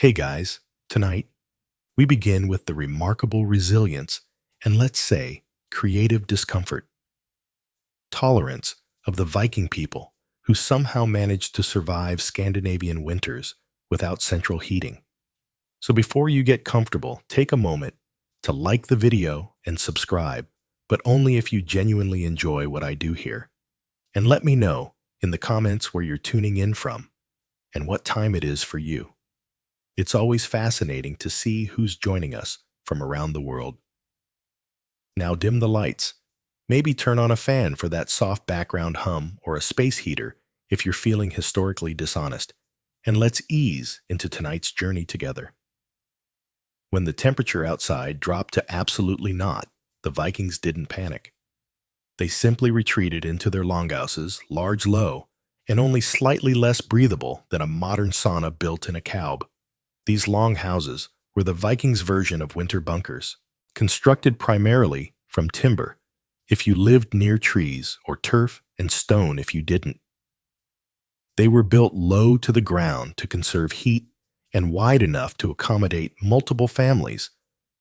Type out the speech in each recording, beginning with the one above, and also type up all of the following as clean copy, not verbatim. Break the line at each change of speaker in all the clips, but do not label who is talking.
Hey guys, tonight we begin with the remarkable resilience and, let's say, creative discomfort, tolerance of the Viking people who somehow managed to survive Scandinavian winters without central heating. So before you get comfortable, take a moment to like the video and subscribe, but only if you genuinely enjoy what I do here. And let me know in the comments where you're tuning in from and what time it is for you. It's always fascinating to see who's joining us from around the world. Now dim the lights. Maybe turn on a fan for that soft background hum or a space heater if you're feeling historically dishonest. And let's ease into tonight's journey together. When the temperature outside dropped to absolutely naught, the Vikings didn't panic. They simply retreated into their longhouses, large, low, and only slightly less breathable than a modern sauna built in a caub. These long houses were the Vikings' version of winter bunkers, constructed primarily from timber if you lived near trees, or turf and stone if you didn't. They were built low to the ground to conserve heat and wide enough to accommodate multiple families,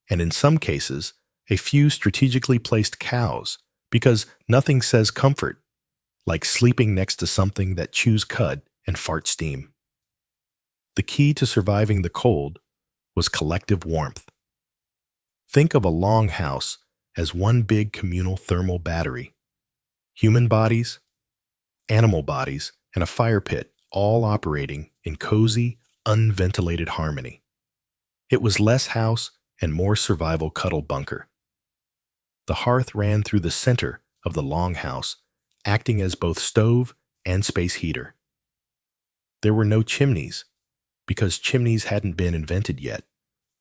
and in some cases, a few strategically placed cows, because nothing says comfort like sleeping next to something that chews cud and farts steam. The key to surviving the cold was collective warmth. Think of a long house as one big communal thermal battery. Human bodies, animal bodies, and a fire pit all operating in cozy, unventilated harmony. It was less house and more survival cuddle bunker. The hearth ran through the center of the long house, acting as both stove and space heater. There were no chimneys, because chimneys hadn't been invented yet,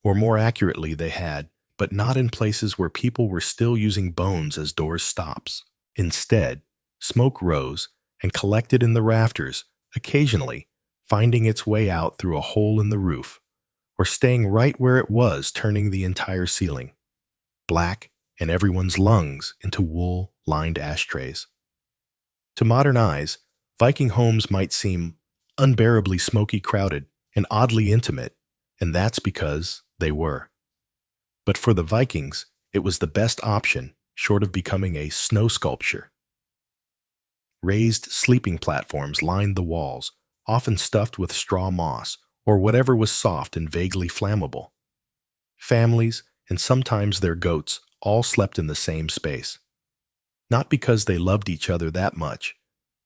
or more accurately they had, but not in places where people were still using bones as door stops. Instead, smoke rose and collected in the rafters, occasionally finding its way out through a hole in the roof, or staying right where it was, turning the entire ceiling black and everyone's lungs into wool-lined ashtrays. To modern eyes, Viking homes might seem unbearably smoky, crowded, and oddly intimate, and that's because they were. But for the Vikings, it was the best option, short of becoming a snow sculpture. Raised sleeping platforms lined the walls, often stuffed with straw moss or whatever was soft and vaguely flammable. Families, and sometimes their goats, all slept in the same space. Not because they loved each other that much,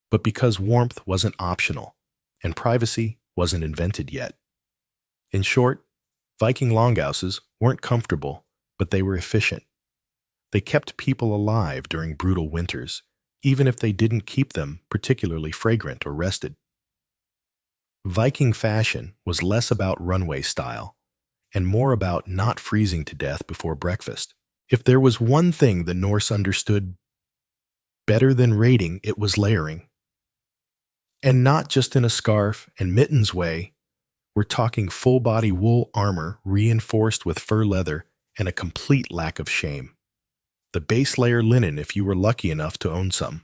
but because warmth wasn't optional, and privacy wasn't invented yet. In short, Viking longhouses weren't comfortable, but they were efficient. They kept people alive during brutal winters, even if they didn't keep them particularly fragrant or rested. Viking fashion was less about runway style and more about not freezing to death before breakfast. If there was one thing the Norse understood better than raiding, it was layering. And not just in a scarf and mittens way. We're talking full-body wool armor reinforced with fur leather and a complete lack of shame. The base layer linen if you were lucky enough to own some.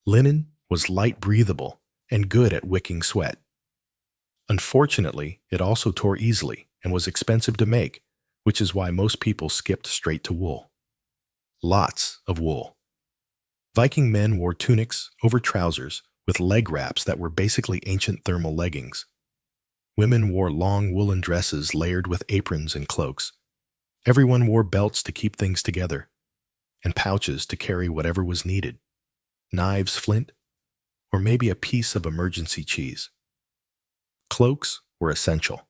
Linen was light breathable and good at wicking sweat. Unfortunately, it also tore easily and was expensive to make, which is why most people skipped straight to wool. Lots of wool. Viking men wore tunics over trousers with leg wraps that were basically ancient thermal leggings. Women wore long woolen dresses layered with aprons and cloaks. Everyone wore belts to keep things together, and pouches to carry whatever was needed. Knives, flint, or maybe a piece of emergency cheese. Cloaks were essential.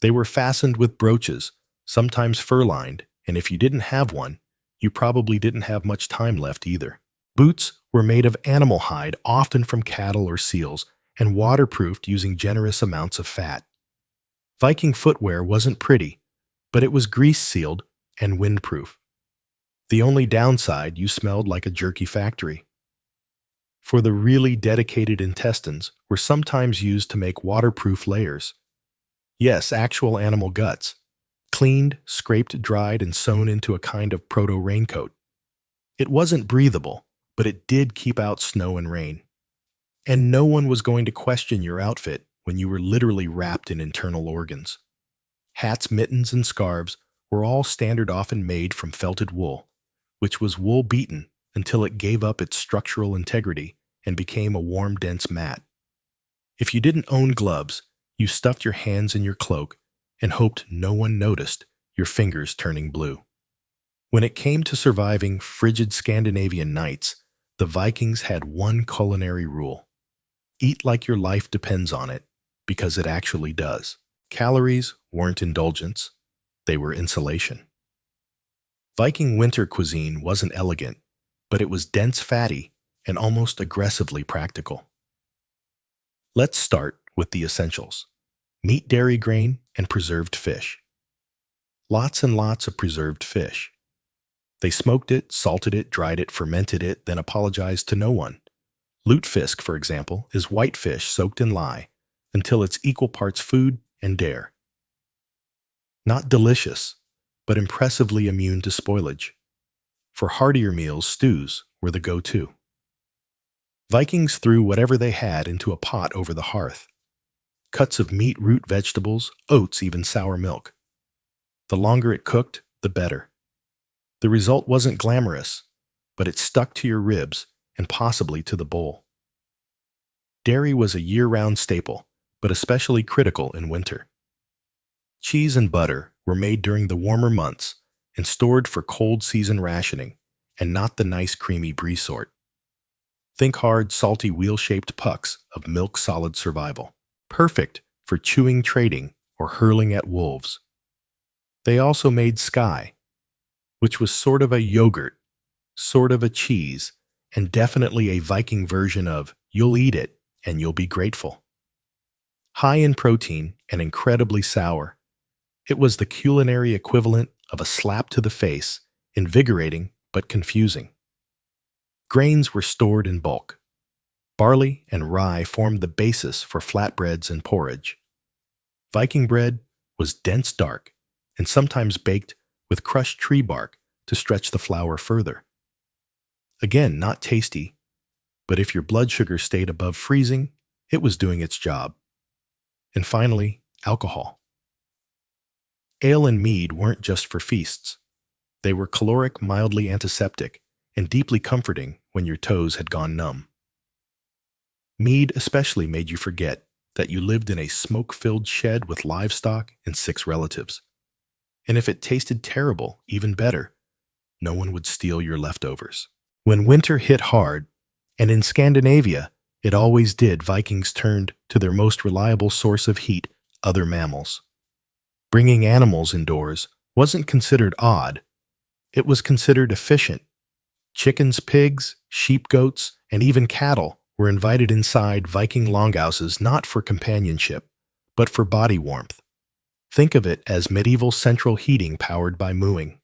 They were fastened with brooches, sometimes fur-lined, and if you didn't have one, you probably didn't have much time left either. Boots were made of animal hide, often from cattle or seals, and waterproofed using generous amounts of fat. Viking footwear wasn't pretty, but it was grease-sealed and windproof. The only downside, you smelled like a jerky factory. For the really dedicated, intestines were sometimes used to make waterproof layers. Yes, actual animal guts, cleaned, scraped, dried, and sewn into a kind of proto-raincoat. It wasn't breathable, but it did keep out snow and rain. And no one was going to question your outfit when you were literally wrapped in internal organs. Hats, mittens, and scarves were all standard, often made from felted wool, which was wool beaten until it gave up its structural integrity and became a warm, dense mat. If you didn't own gloves, you stuffed your hands in your cloak and hoped no one noticed your fingers turning blue. When it came to surviving frigid Scandinavian nights, the Vikings had one culinary rule: eat like your life depends on it, because it actually does. Calories weren't indulgence, they were insulation. Viking winter cuisine wasn't elegant, but it was dense, fatty, and almost aggressively practical. Let's start with the essentials: meat, dairy, grain, and preserved fish. Lots and lots of preserved fish. They smoked it, salted it, dried it, fermented it, then apologized to no one. Lutefisk, for example, is white fish soaked in lye until it's equal parts food and dare. Not delicious, but impressively immune to spoilage. For heartier meals, stews were the go-to. Vikings threw whatever they had into a pot over the hearth. Cuts of meat, root vegetables, oats, even sour milk. The longer it cooked, the better. The result wasn't glamorous, but it stuck to your ribs and possibly to the bowl. Dairy was a year-round staple, but especially critical in winter. Cheese and butter were made during the warmer months and stored for cold season rationing, and not the nice creamy brie sort. Think hard, salty, wheel-shaped pucks of milk-solid survival, perfect for chewing, trading, or hurling at wolves. They also made sky, which was sort of a yogurt, sort of a cheese, and definitely a Viking version of you'll eat it and you'll be grateful. High in protein and incredibly sour, it was the culinary equivalent of a slap to the face, invigorating but confusing. Grains were stored in bulk. Barley and rye formed the basis for flatbreads and porridge. Viking bread was dense, dark, and sometimes baked with crushed tree bark to stretch the flour further. Again, not tasty, but if your blood sugar stayed above freezing, it was doing its job. And finally, alcohol. Ale and mead weren't just for feasts. They were caloric, mildly antiseptic, and deeply comforting when your toes had gone numb. Mead especially made you forget that you lived in a smoke-filled shed with livestock and 6 relatives. And if it tasted terrible, even better, no one would steal your leftovers. When winter hit hard, and in Scandinavia, it always did, Vikings turned to their most reliable source of heat, other mammals. Bringing animals indoors wasn't considered odd, it was considered efficient. Chickens, pigs, sheep, goats, and even cattle were invited inside Viking longhouses not for companionship, but for body warmth. Think of it as medieval central heating powered by mooing.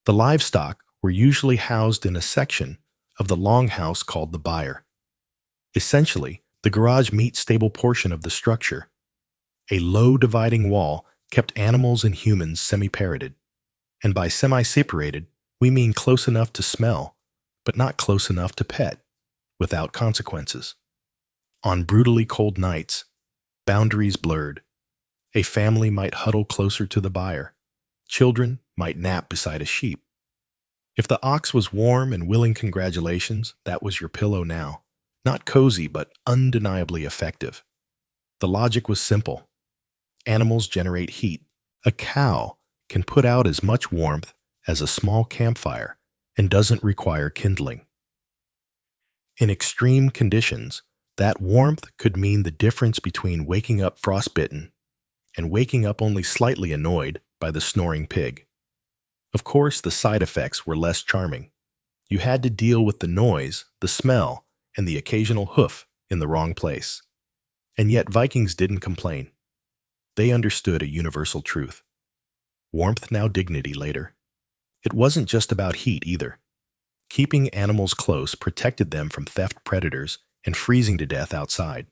The livestock were usually housed in a section of the longhouse called the byre. Essentially, the garage meat stable portion of the structure. A low dividing wall kept animals and humans semi-parroted. And by semi-separated, we mean close enough to smell, but not close enough to pet, without consequences. On brutally cold nights, boundaries blurred. A family might huddle closer to the byre. Children might nap beside a sheep. If the ox was warm and willing, congratulations, that was your pillow now. Not cozy, but undeniably effective. The logic was simple. Animals generate heat. A cow can put out as much warmth as a small campfire and doesn't require kindling. In extreme conditions, that warmth could mean the difference between waking up frostbitten and waking up only slightly annoyed by the snoring pig. Of course, the side effects were less charming. You had to deal with the noise, the smell, and the occasional hoof in the wrong place. And yet Vikings didn't complain. They understood a universal truth. Warmth now, dignity later. It wasn't just about heat either. Keeping animals close protected them from theft, predators, and freezing to death outside.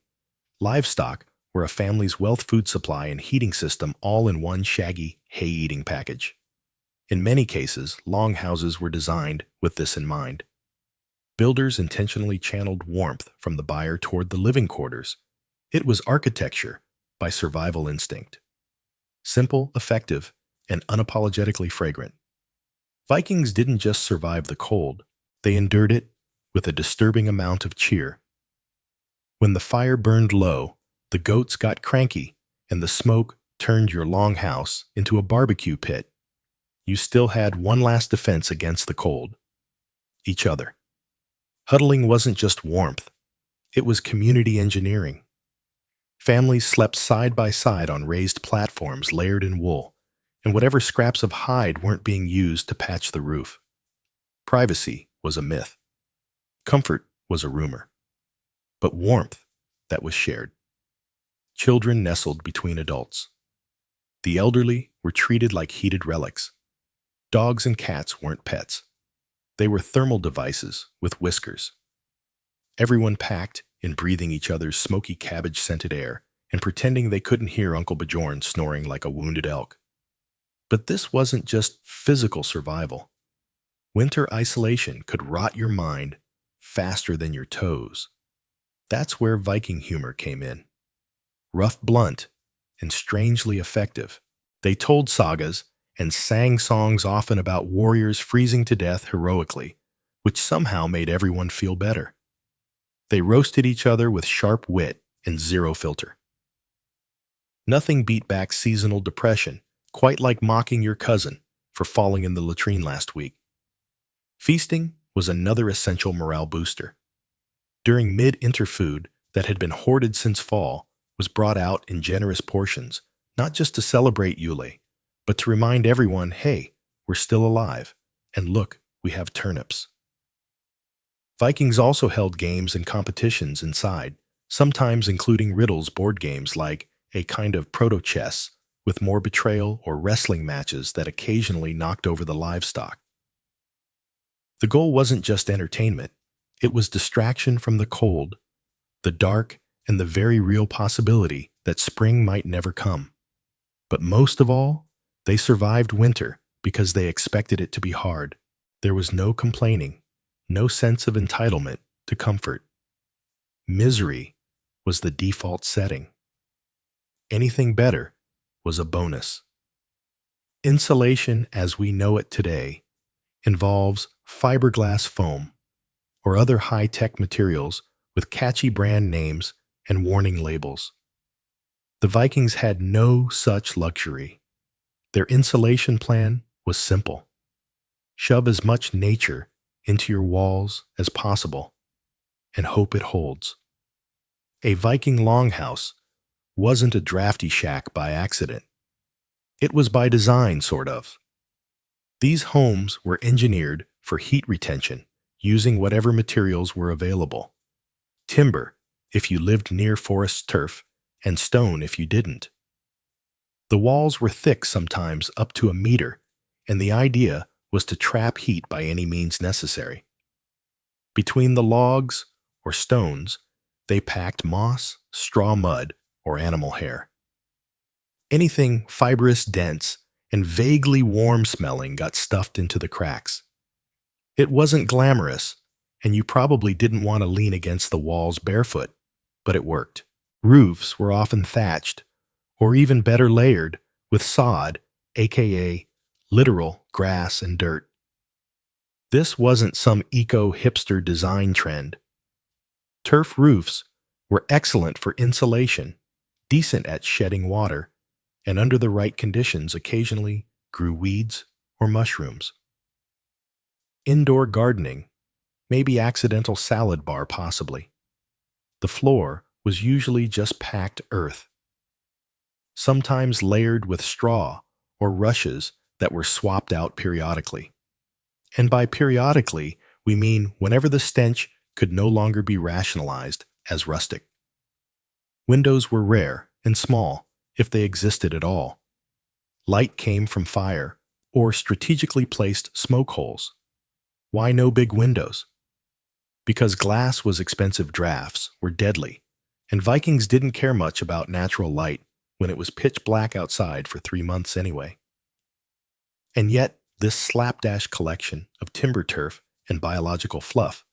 Livestock were a family's wealth, food supply, and heating system all in one shaggy, hay-eating package. In many cases, longhouses were designed with this in mind. Builders intentionally channeled warmth from the byre toward the living quarters. It was architecture by survival instinct. Simple, effective, and unapologetically fragrant. Vikings didn't just survive the cold, they endured it with a disturbing amount of cheer. When the fire burned low, the goats got cranky, and the smoke turned your longhouse into a barbecue pit. You still had one last defense against the cold: each other. Huddling wasn't just warmth, it was community engineering. Families slept side by side on raised platforms layered in wool, and whatever scraps of hide weren't being used to patch the roof. Privacy was a myth. Comfort was a rumor. But warmth, that was shared. Children nestled between adults. The elderly were treated like heated relics. Dogs and cats weren't pets. They were thermal devices with whiskers. Everyone packed in breathing each other's smoky cabbage-scented air and pretending they couldn't hear Uncle Bjorn snoring like a wounded elk. But this wasn't just physical survival. Winter isolation could rot your mind faster than your toes. That's where Viking humor came in. Rough, blunt, and strangely effective. They told sagas and sang songs often about warriors freezing to death heroically, which somehow made everyone feel better. They roasted each other with sharp wit and zero filter. Nothing beat back seasonal depression, quite like mocking your cousin for falling in the latrine last week. Feasting was another essential morale booster. During mid-interfood that had been hoarded since fall was brought out in generous portions, not just to celebrate Yule, but to remind everyone, hey, we're still alive, and look, we have turnips. Vikings also held games and competitions inside, sometimes including riddles board games like a kind of proto-chess, with more betrayal or wrestling matches that occasionally knocked over the livestock. The goal wasn't just entertainment, it was distraction from the cold, the dark, and the very real possibility that spring might never come. But most of all, they survived winter because they expected it to be hard. There was no complaining, no sense of entitlement to comfort. Misery was the default setting. Anything better was a bonus. Insulation, as we know it today, involves fiberglass foam or other high-tech materials with catchy brand names and warning labels. The Vikings had no such luxury. Their insulation plan was simple. Shove as much nature into your walls as possible and hope it holds. A Viking longhouse wasn't a drafty shack by accident. It was by design, sort of. These homes were engineered for heat retention, using whatever materials were available. Timber, if you lived near forest turf, and stone if you didn't. The walls were thick, sometimes up to a meter, and the idea was to trap heat by any means necessary. Between the logs, or stones, they packed moss, straw mud, or animal hair. Anything fibrous, dense, and vaguely warm-smelling got stuffed into the cracks. It wasn't glamorous, and you probably didn't want to lean against the walls barefoot, but it worked. Roofs were often thatched, or even better layered, with sod, aka literal grass and dirt. This wasn't some eco-hipster design trend. Turf roofs were excellent for insulation, decent at shedding water, and under the right conditions occasionally grew weeds or mushrooms. Indoor gardening, maybe accidental salad bar possibly. The floor was usually just packed earth, sometimes layered with straw or rushes that were swapped out periodically. And by periodically, we mean whenever the stench could no longer be rationalized as rustic. Windows were rare and small, if they existed at all. Light came from fire or strategically placed smoke holes. Why no big windows? Because glass was expensive, drafts were deadly, and Vikings didn't care much about natural light when it was pitch black outside for 3 months anyway. And yet, this slapdash collection of timber turf and biological fluff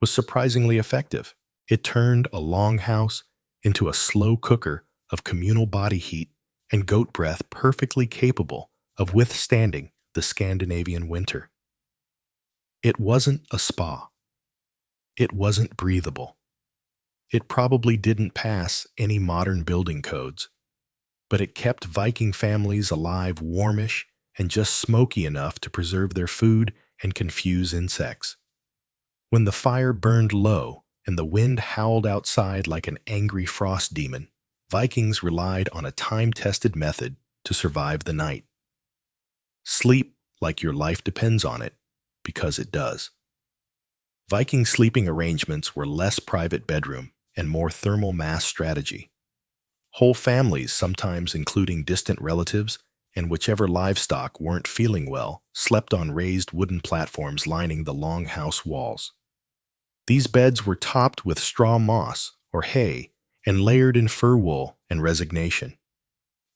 was surprisingly effective. It turned a longhouse into a slow cooker of communal body heat and goat breath perfectly capable of withstanding the Scandinavian winter. It wasn't a spa. It wasn't breathable. It probably didn't pass any modern building codes, but it kept Viking families alive warmish and just smoky enough to preserve their food and confuse insects. When the fire burned low and the wind howled outside like an angry frost demon, Vikings relied on a time-tested method to survive the night. Sleep like your life depends on it, because it does. Viking sleeping arrangements were less private bedroom and more thermal mass strategy. Whole families, sometimes including distant relatives and whichever livestock weren't feeling well, slept on raised wooden platforms lining the longhouse walls. These beds were topped with straw moss or hay and layered in fur wool and resignation.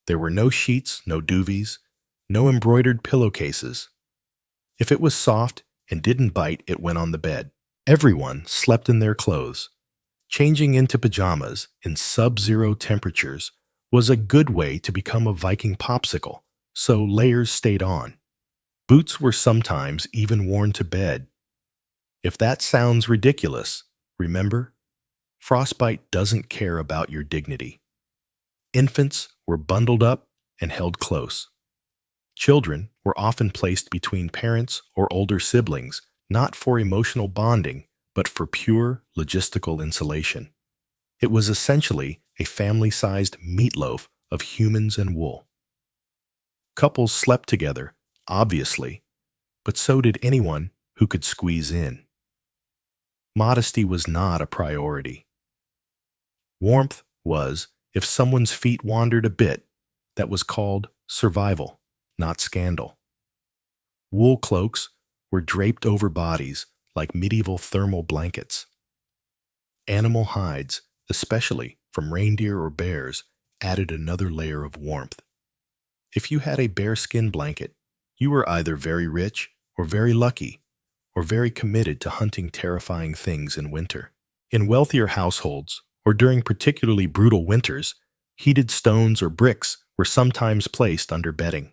There were no sheets, no duvets, no embroidered pillowcases. If it was soft and didn't bite, it went on the bed. Everyone slept in their clothes. Changing into pajamas in sub-zero temperatures was a good way to become a Viking popsicle, so layers stayed on. Boots were sometimes even worn to bed. If that sounds ridiculous, remember, frostbite doesn't care about your dignity. Infants were bundled up and held close. Children were often placed between parents or older siblings, not for emotional bonding, but for pure logistical insulation. It was essentially a family-sized meatloaf of humans and wool. Couples slept together, obviously, but so did anyone who could squeeze in. Modesty was not a priority. Warmth was, if someone's feet wandered a bit, that was called survival, not scandal. Wool cloaks were draped over bodies like medieval thermal blankets. Animal hides, especially from reindeer or bears, added another layer of warmth. If you had a bearskin blanket, you were either very rich or very lucky, or very committed to hunting terrifying things in winter. In wealthier households, or during particularly brutal winters, heated stones or bricks were sometimes placed under bedding.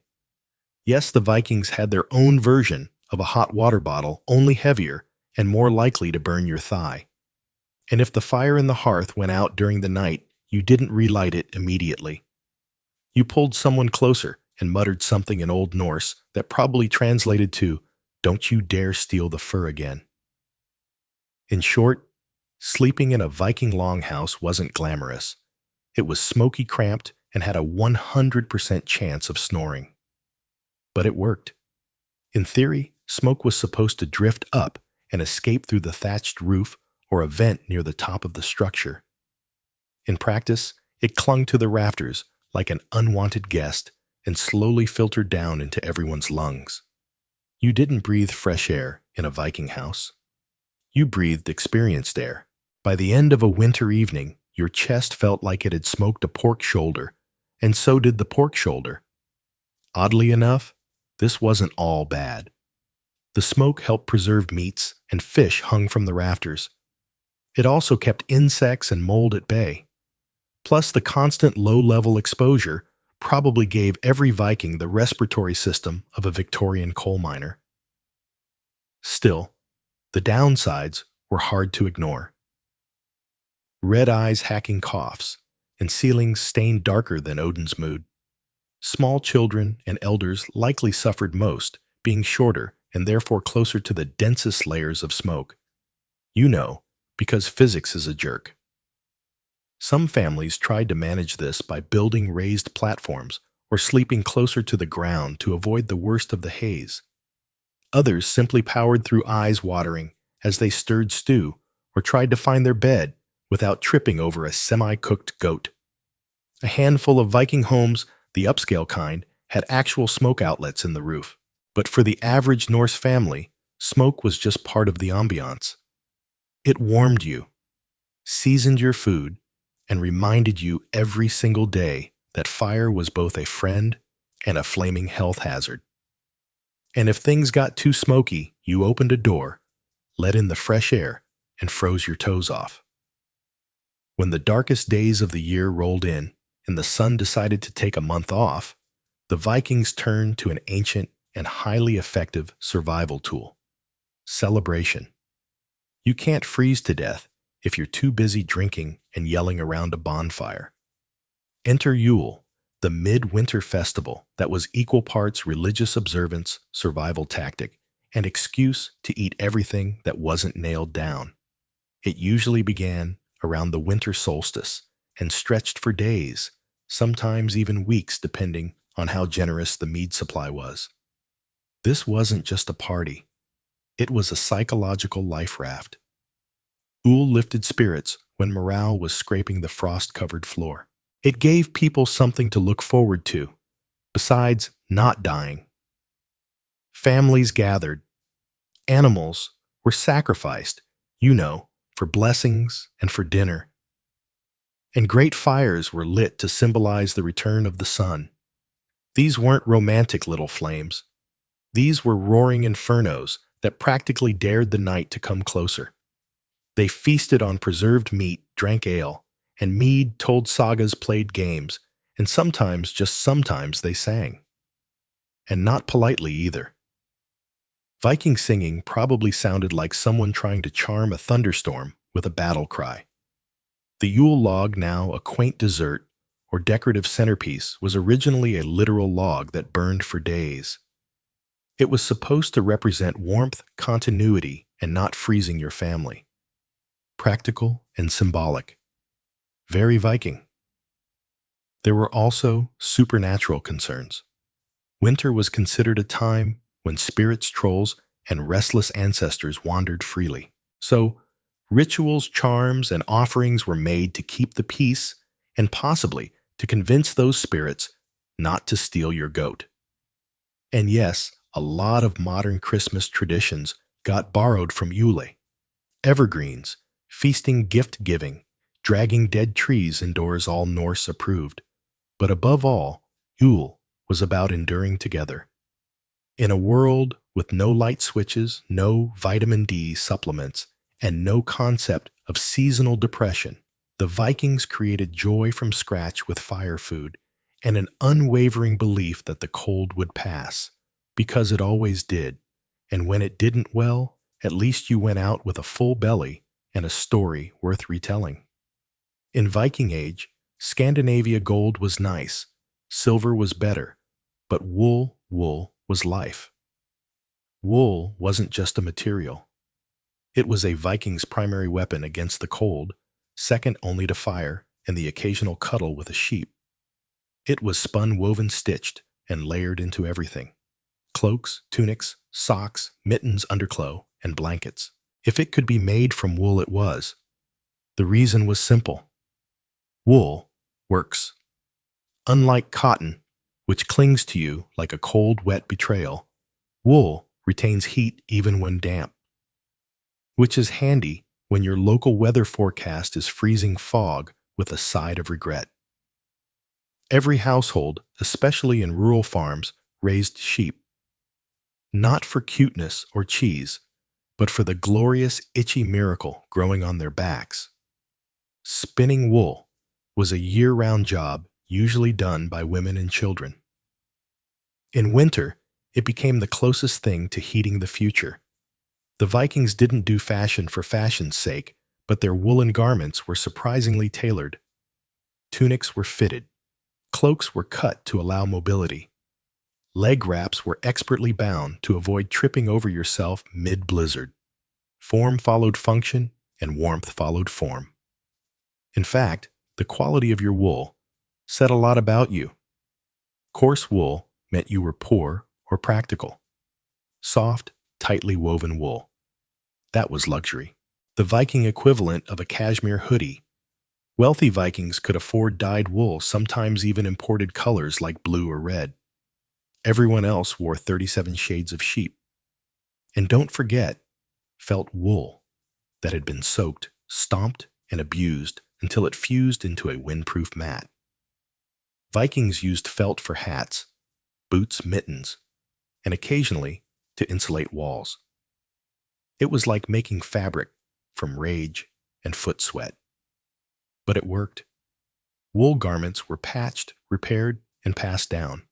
Yes, the Vikings had their own version of a hot water bottle, only heavier and more likely to burn your thigh. And if the fire in the hearth went out during the night, you didn't relight it immediately. You pulled someone closer and muttered something in Old Norse that probably translated to, "Don't you dare steal the fur again." In short, sleeping in a Viking longhouse wasn't glamorous. It was smoky cramped and had a 100% chance of snoring. But it worked. In theory, smoke was supposed to drift up and escape through the thatched roof or a vent near the top of the structure. In practice, it clung to the rafters like an unwanted guest and slowly filtered down into everyone's lungs. You didn't breathe fresh air in a Viking house. You breathed experienced air. By the end of a winter evening, your chest felt like it had smoked a pork shoulder, and so did the pork shoulder. Oddly enough, this wasn't all bad. The smoke helped preserve meats and fish hung from the rafters. It also kept insects and mold at bay. Plus, the constant low-level exposure probably gave every Viking the respiratory system of a Victorian coal miner. Still, the downsides were hard to ignore. Red eyes hacking coughs, and ceilings stained darker than Odin's mood. Small children and elders likely suffered most, being shorter and therefore closer to the densest layers of smoke. You know, because physics is a jerk. Some families tried to manage this by building raised platforms or sleeping closer to the ground to avoid the worst of the haze. Others simply powered through eyes watering as they stirred stew or tried to find their bed without tripping over a semi-cooked goat. A handful of Viking homes, the upscale kind, had actual smoke outlets in the roof. But for the average Norse family, smoke was just part of the ambiance. It warmed you, seasoned your food, and reminded you every single day that fire was both a friend and a flaming health hazard. And if things got too smoky, you opened a door, let in the fresh air, and froze your toes off. When the darkest days of the year rolled in and the sun decided to take a month off, the Vikings turned to an ancient and highly effective survival tool: celebration. You can't freeze to death if you're too busy drinking and yelling around a bonfire. Enter Yule, the midwinter festival that was equal parts religious observance, survival tactic, and excuse to eat everything that wasn't nailed down. It usually began around the winter solstice and stretched for days, sometimes even weeks depending on how generous the mead supply was. This wasn't just a party, it was a psychological life raft. Yule lifted spirits when morale was scraping the frost-covered floor. It gave people something to look forward to, besides not dying. Families gathered. Animals were sacrificed, for blessings and for dinner. And great fires were lit to symbolize the return of the sun. These weren't romantic little flames. These were roaring infernos that practically dared the night to come closer. They feasted on preserved meat, drank ale, and mead, told sagas, played games, and sometimes, just sometimes, they sang. And not politely either. Viking singing probably sounded like someone trying to charm a thunderstorm with a battle cry. The Yule log, now a quaint dessert or decorative centerpiece, was originally a literal log that burned for days. It was supposed to represent warmth, continuity, and not freezing your family. Practical and symbolic. Very Viking. There were also supernatural concerns. Winter was considered a time when spirits, trolls, and restless ancestors wandered freely. So, rituals, charms, and offerings were made to keep the peace and possibly to convince those spirits not to steal your goat. And yes, a lot of modern Christmas traditions got borrowed from Yule. Evergreens, feasting, gift-giving, dragging dead trees indoors, all Norse approved. But above all, Yule was about enduring together. In a world with no light switches, no vitamin D supplements, and no concept of seasonal depression, the Vikings created joy from scratch with fire food and an unwavering belief that the cold would pass, because it always did. And when it didn't, well, at least you went out with a full belly and a story worth retelling. In Viking Age, Scandinavia gold was nice, silver was better, but wool was life. Wool wasn't just a material. It was a Viking's primary weapon against the cold, second only to fire and the occasional cuddle with a sheep. It was spun, woven, stitched, and layered into everything: cloaks, tunics, socks, mittens, underclothes, and blankets. If it could be made from wool, it was. The reason was simple. Wool works. Unlike cotton, which clings to you like a cold, wet betrayal, wool retains heat even when damp, which is handy when your local weather forecast is freezing fog with a side of regret. Every household, especially in rural farms, raised sheep, not for cuteness or cheese, but for the glorious, itchy miracle growing on their backs. Spinning wool was a year-round job, usually done by women and children. In winter, it became the closest thing to heating the future. The Vikings didn't do fashion for fashion's sake, but their woolen garments were surprisingly tailored. Tunics were fitted. Cloaks were cut to allow mobility. Leg wraps were expertly bound to avoid tripping over yourself mid-blizzard. Form followed function, and warmth followed form. In fact, the quality of your wool said a lot about you. Coarse wool meant you were poor or practical. Soft, tightly woven wool, that was luxury. The Viking equivalent of a cashmere hoodie. Wealthy Vikings could afford dyed wool, sometimes even imported colors like blue or red. Everyone else wore 37 shades of sheep. And don't forget, felt wool that had been soaked, stomped, and abused until it fused into a windproof mat. Vikings used felt for hats, boots, mittens, and occasionally to insulate walls. It was like making fabric from rage and foot sweat. But it worked. Wool garments were patched, repaired, and passed down.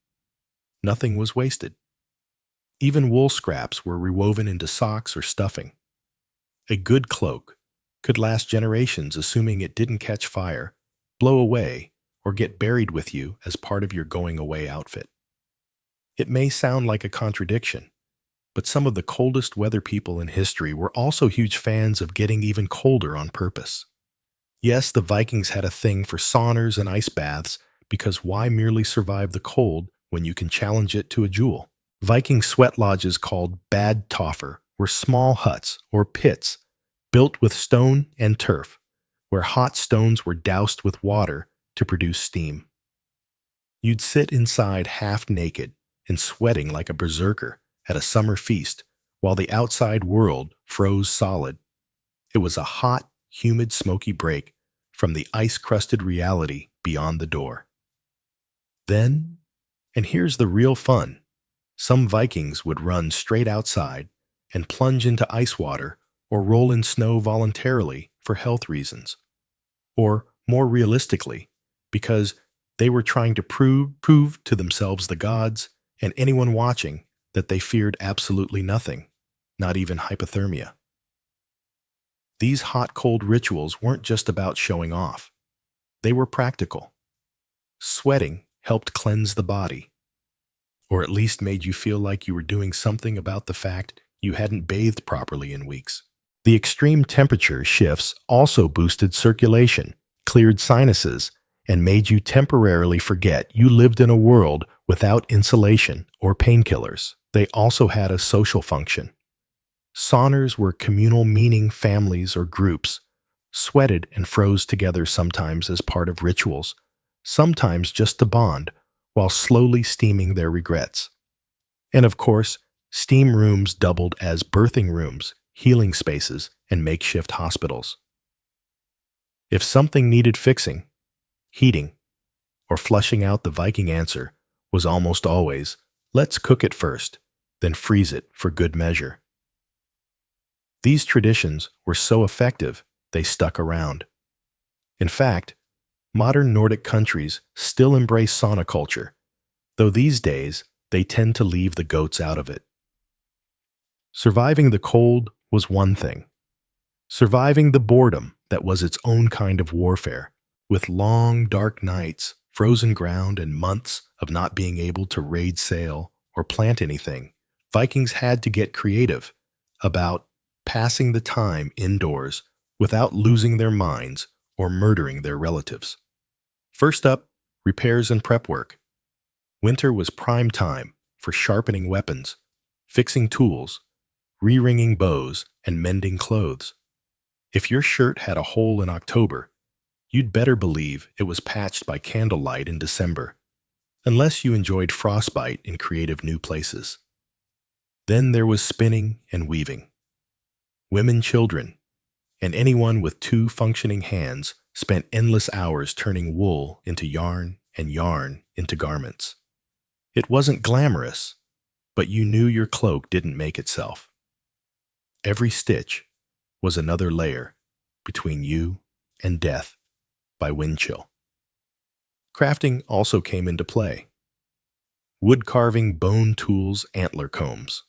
Nothing was wasted. Even wool scraps were rewoven into socks or stuffing. A good cloak could last generations assuming it didn't catch fire, blow away, or get buried with you as part of your going-away outfit. It may sound like a contradiction, but some of the coldest weather people in history were also huge fans of getting even colder on purpose. Yes, the Vikings had a thing for saunas and ice baths because why merely survive the cold when you can challenge it to a duel? Viking sweat lodges called bad toffer were small huts or pits built with stone and turf, where hot stones were doused with water to produce steam. You'd sit inside half naked and sweating like a berserker at a summer feast while the outside world froze solid. It was a hot, humid, smoky break from the ice-crusted reality beyond the door. Then, and here's the real fun, some Vikings would run straight outside and plunge into ice water or roll in snow voluntarily for health reasons. Or, more realistically, because they were trying to prove to themselves, the gods, and anyone watching that they feared absolutely nothing, not even hypothermia. These hot-cold rituals weren't just about showing off. They were practical. Sweating helped cleanse the body, or at least made you feel like you were doing something about the fact you hadn't bathed properly in weeks. The extreme temperature shifts also boosted circulation, cleared sinuses, and made you temporarily forget you lived in a world without insulation or painkillers. They also had a social function. Saunas were communal, meaning families or groups sweated and froze together, sometimes as part of rituals, sometimes just to bond, while slowly steaming their regrets. And of course, steam rooms doubled as birthing rooms, healing spaces, and makeshift hospitals. If something needed fixing, heating, or flushing out, the Viking answer was almost always, let's cook it first, then freeze it for good measure. These traditions were so effective, they stuck around. In fact, modern Nordic countries still embrace sauna culture, though these days they tend to leave the goats out of it. Surviving the cold was one thing. Surviving the boredom that was its own kind of warfare, with long, dark nights, frozen ground, and months of not being able to raid sail or plant anything, Vikings had to get creative about passing the time indoors without losing their minds or murdering their relatives. First up, repairs and prep work. Winter was prime time for sharpening weapons, fixing tools, re-ringing bows, and mending clothes. If your shirt had a hole in October, you'd better believe it was patched by candlelight in December, unless you enjoyed frostbite in creative new places. Then there was spinning and weaving. Women, children, and anyone with two functioning hands spent endless hours turning wool into yarn and yarn into garments. It wasn't glamorous, but you knew your cloak didn't make itself. Every stitch was another layer between you and death by wind chill. Crafting also came into play. Wood carving, bone tools, antler combs.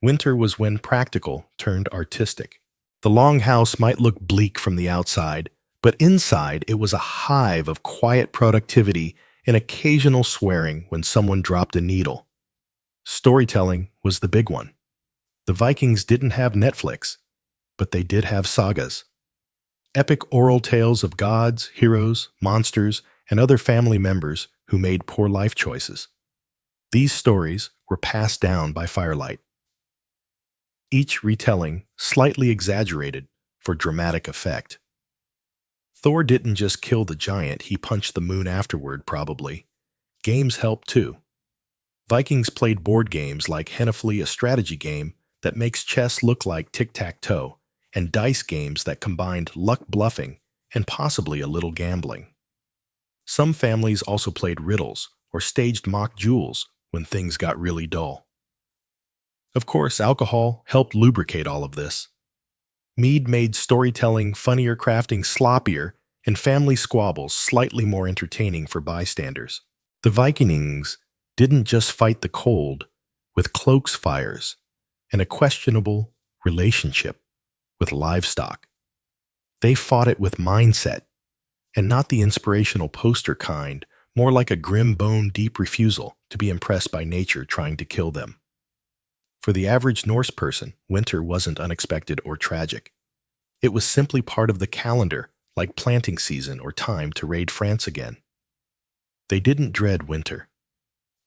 Winter was when practical turned artistic. The longhouse might look bleak from the outside, but inside it was a hive of quiet productivity and occasional swearing when someone dropped a needle. Storytelling was the big one. The Vikings didn't have Netflix, but they did have sagas. Epic oral tales of gods, heroes, monsters, and other family members who made poor life choices. These stories were passed down by firelight, each retelling slightly exaggerated for dramatic effect. Thor didn't just kill the giant, he punched the moon afterward, probably. Games helped too. Vikings played board games like Hennefly, a strategy game that makes chess look like tic-tac-toe, and dice games that combined luck bluffing and possibly a little gambling. Some families also played riddles or staged mock duels when things got really dull. Of course, alcohol helped lubricate all of this. Mead made storytelling funnier, crafting sloppier, and family squabbles slightly more entertaining for bystanders. The Vikings didn't just fight the cold with cloaks fires and a questionable relationship with livestock. They fought it with mindset, and not the inspirational poster kind, more like a grim bone deep refusal to be impressed by nature trying to kill them. For the average Norse person, winter wasn't unexpected or tragic. It was simply part of the calendar, like planting season or time to raid France again. They didn't dread winter.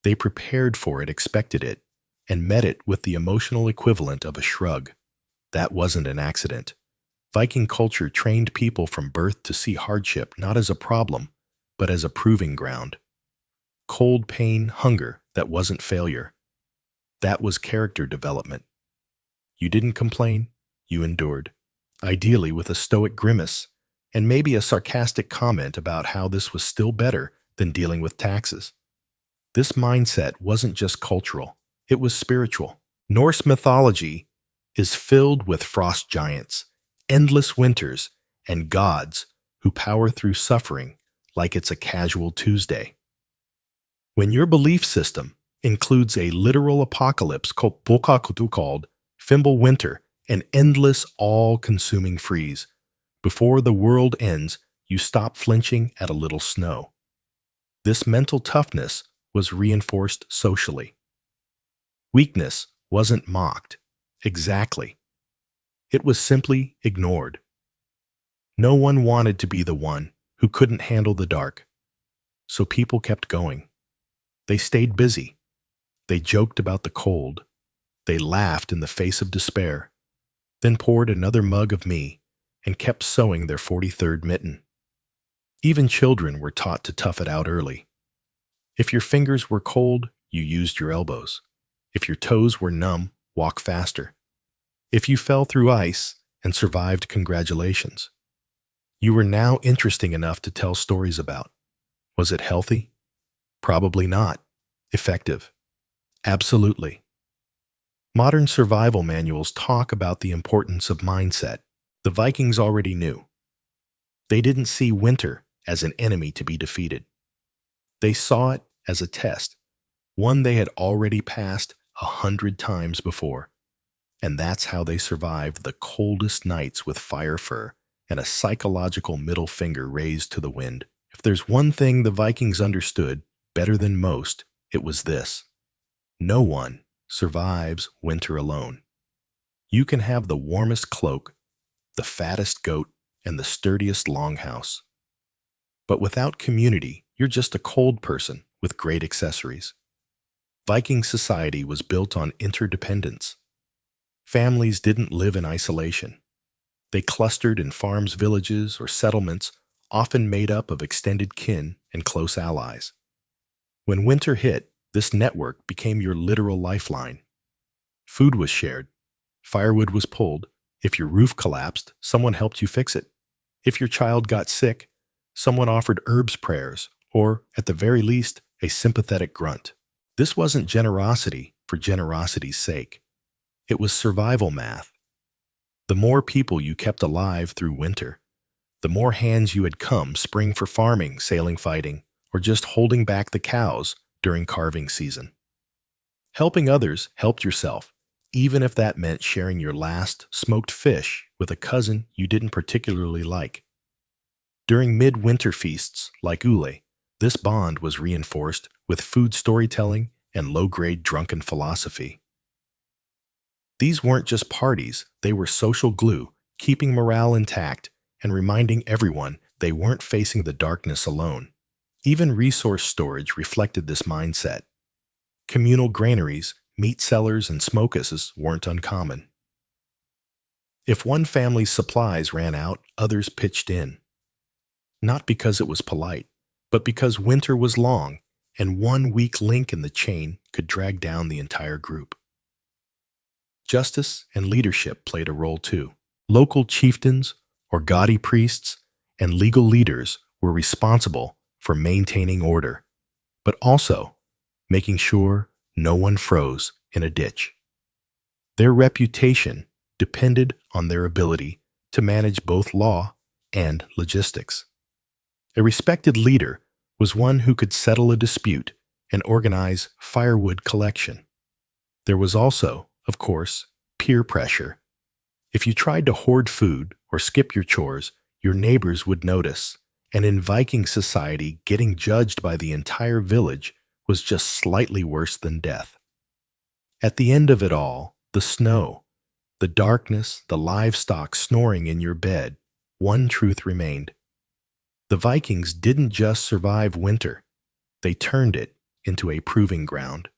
They prepared for it, expected it, and met it with the emotional equivalent of a shrug. That wasn't an accident. Viking culture trained people from birth to see hardship not as a problem, but as a proving ground. Cold pain, hunger, that wasn't failure. That was character development. You didn't complain, you endured. Ideally with a stoic grimace, and maybe a sarcastic comment about how this was still better than dealing with taxes. This mindset wasn't just cultural, it was spiritual. Norse mythology is filled with frost giants, endless winters, and gods who power through suffering like it's a casual Tuesday. When your belief system includes a literal apocalypse called Fimble Winter, an endless, all-consuming freeze, before the world ends, you stop flinching at a little snow. This mental toughness was reinforced socially. Weakness wasn't mocked. Exactly. It was simply ignored. No one wanted to be the one who couldn't handle the dark. So people kept going. They stayed busy. They joked about the cold. They laughed in the face of despair, then poured another mug of me and kept sewing their 43rd mitten. Even children were taught to tough it out early. If your fingers were cold, you used your elbows. If your toes were numb, walk faster. If you fell through ice and survived, congratulations. You were now interesting enough to tell stories about. Was it healthy? Probably not. Effective? Absolutely. Modern survival manuals talk about the importance of mindset. The Vikings already knew. They didn't see winter as an enemy to be defeated. They saw it as a test, one they had already passed 100 times before. And that's how they survived the coldest nights with fire fur and a psychological middle finger raised to the wind. If there's one thing the Vikings understood better than most, it was this. No one survives winter alone. You can have the warmest cloak, the fattest goat, and the sturdiest longhouse. But without community, you're just a cold person with great accessories. Viking society was built on interdependence. Families didn't live in isolation. They clustered in farms, villages, or settlements, often made up of extended kin and close allies. When winter hit, this network became your literal lifeline. Food was shared. Firewood was pulled. If your roof collapsed, someone helped you fix it. If your child got sick, someone offered herbs prayers, or, at the very least, a sympathetic grunt. This wasn't generosity for generosity's sake. It was survival math. The more people you kept alive through winter, the more hands you had come spring for farming, sailing, fighting, or just holding back the cows during carving season. Helping others helped yourself, even if that meant sharing your last smoked fish with a cousin you didn't particularly like. During midwinter feasts like Ule, this bond was reinforced with food storytelling and low-grade drunken philosophy. These weren't just parties, they were social glue, keeping morale intact and reminding everyone they weren't facing the darkness alone. Even resource storage reflected this mindset. Communal granaries, meat cellars, and smokehouses weren't uncommon. If one family's supplies ran out, others pitched in. Not because it was polite, but because winter was long, and one weak link in the chain could drag down the entire group. Justice and leadership played a role too. Local chieftains, or gaudy priests, and legal leaders were responsible for maintaining order, but also making sure no one froze in a ditch. Their reputation depended on their ability to manage both law and logistics. A respected leader was one who could settle a dispute and organize firewood collection. There was also, of course, peer pressure. If you tried to hoard food or skip your chores, your neighbors would notice, and in Viking society, getting judged by the entire village was just slightly worse than death. At the end of it all, the snow, the darkness, the livestock snoring in your bed, one truth remained. The Vikings didn't just survive winter, they turned it into a proving ground.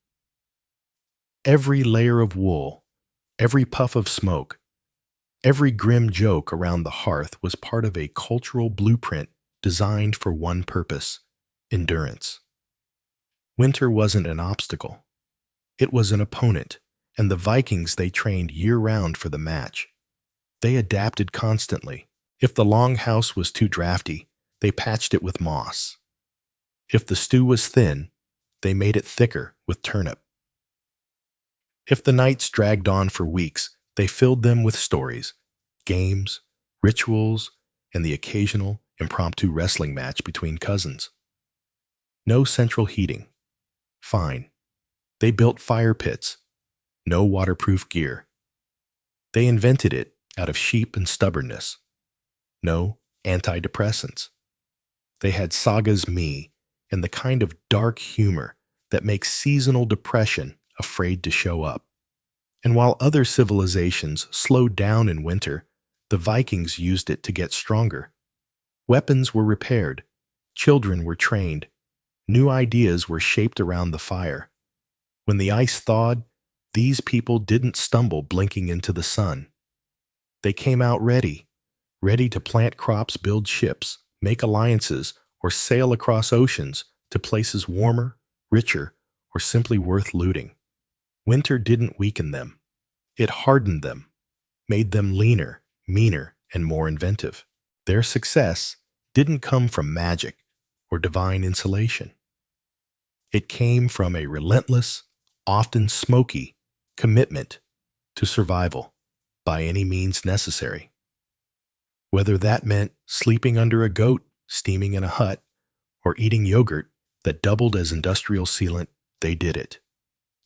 Every layer of wool, every puff of smoke, every grim joke around the hearth was part of a cultural blueprint designed for one purpose: endurance. Winter wasn't an obstacle. It was an opponent, and the Vikings they trained year-round for the match. They adapted constantly. If the longhouse was too drafty, they patched it with moss. If the stew was thin, they made it thicker with turnip. If the nights dragged on for weeks, they filled them with stories, games, rituals, and the occasional impromptu wrestling match between cousins. No central heating. Fine. They built fire pits. No waterproof gear. They invented it out of sheep and stubbornness. No antidepressants. They had Saga's me and the kind of dark humor that makes seasonal depression afraid to show up. And while other civilizations slowed down in winter, the Vikings used it to get stronger. Weapons were repaired, children were trained, new ideas were shaped around the fire. When the ice thawed, these people didn't stumble blinking into the sun. They came out ready to plant crops, build ships, make alliances, or sail across oceans to places warmer, richer, or simply worth looting. Winter didn't weaken them. It hardened them, made them leaner, meaner, and more inventive. Their success didn't come from magic or divine insulation. It came from a relentless, often smoky, commitment to survival by any means necessary. Whether that meant sleeping under a goat, steaming in a hut, or eating yogurt that doubled as industrial sealant, they did it.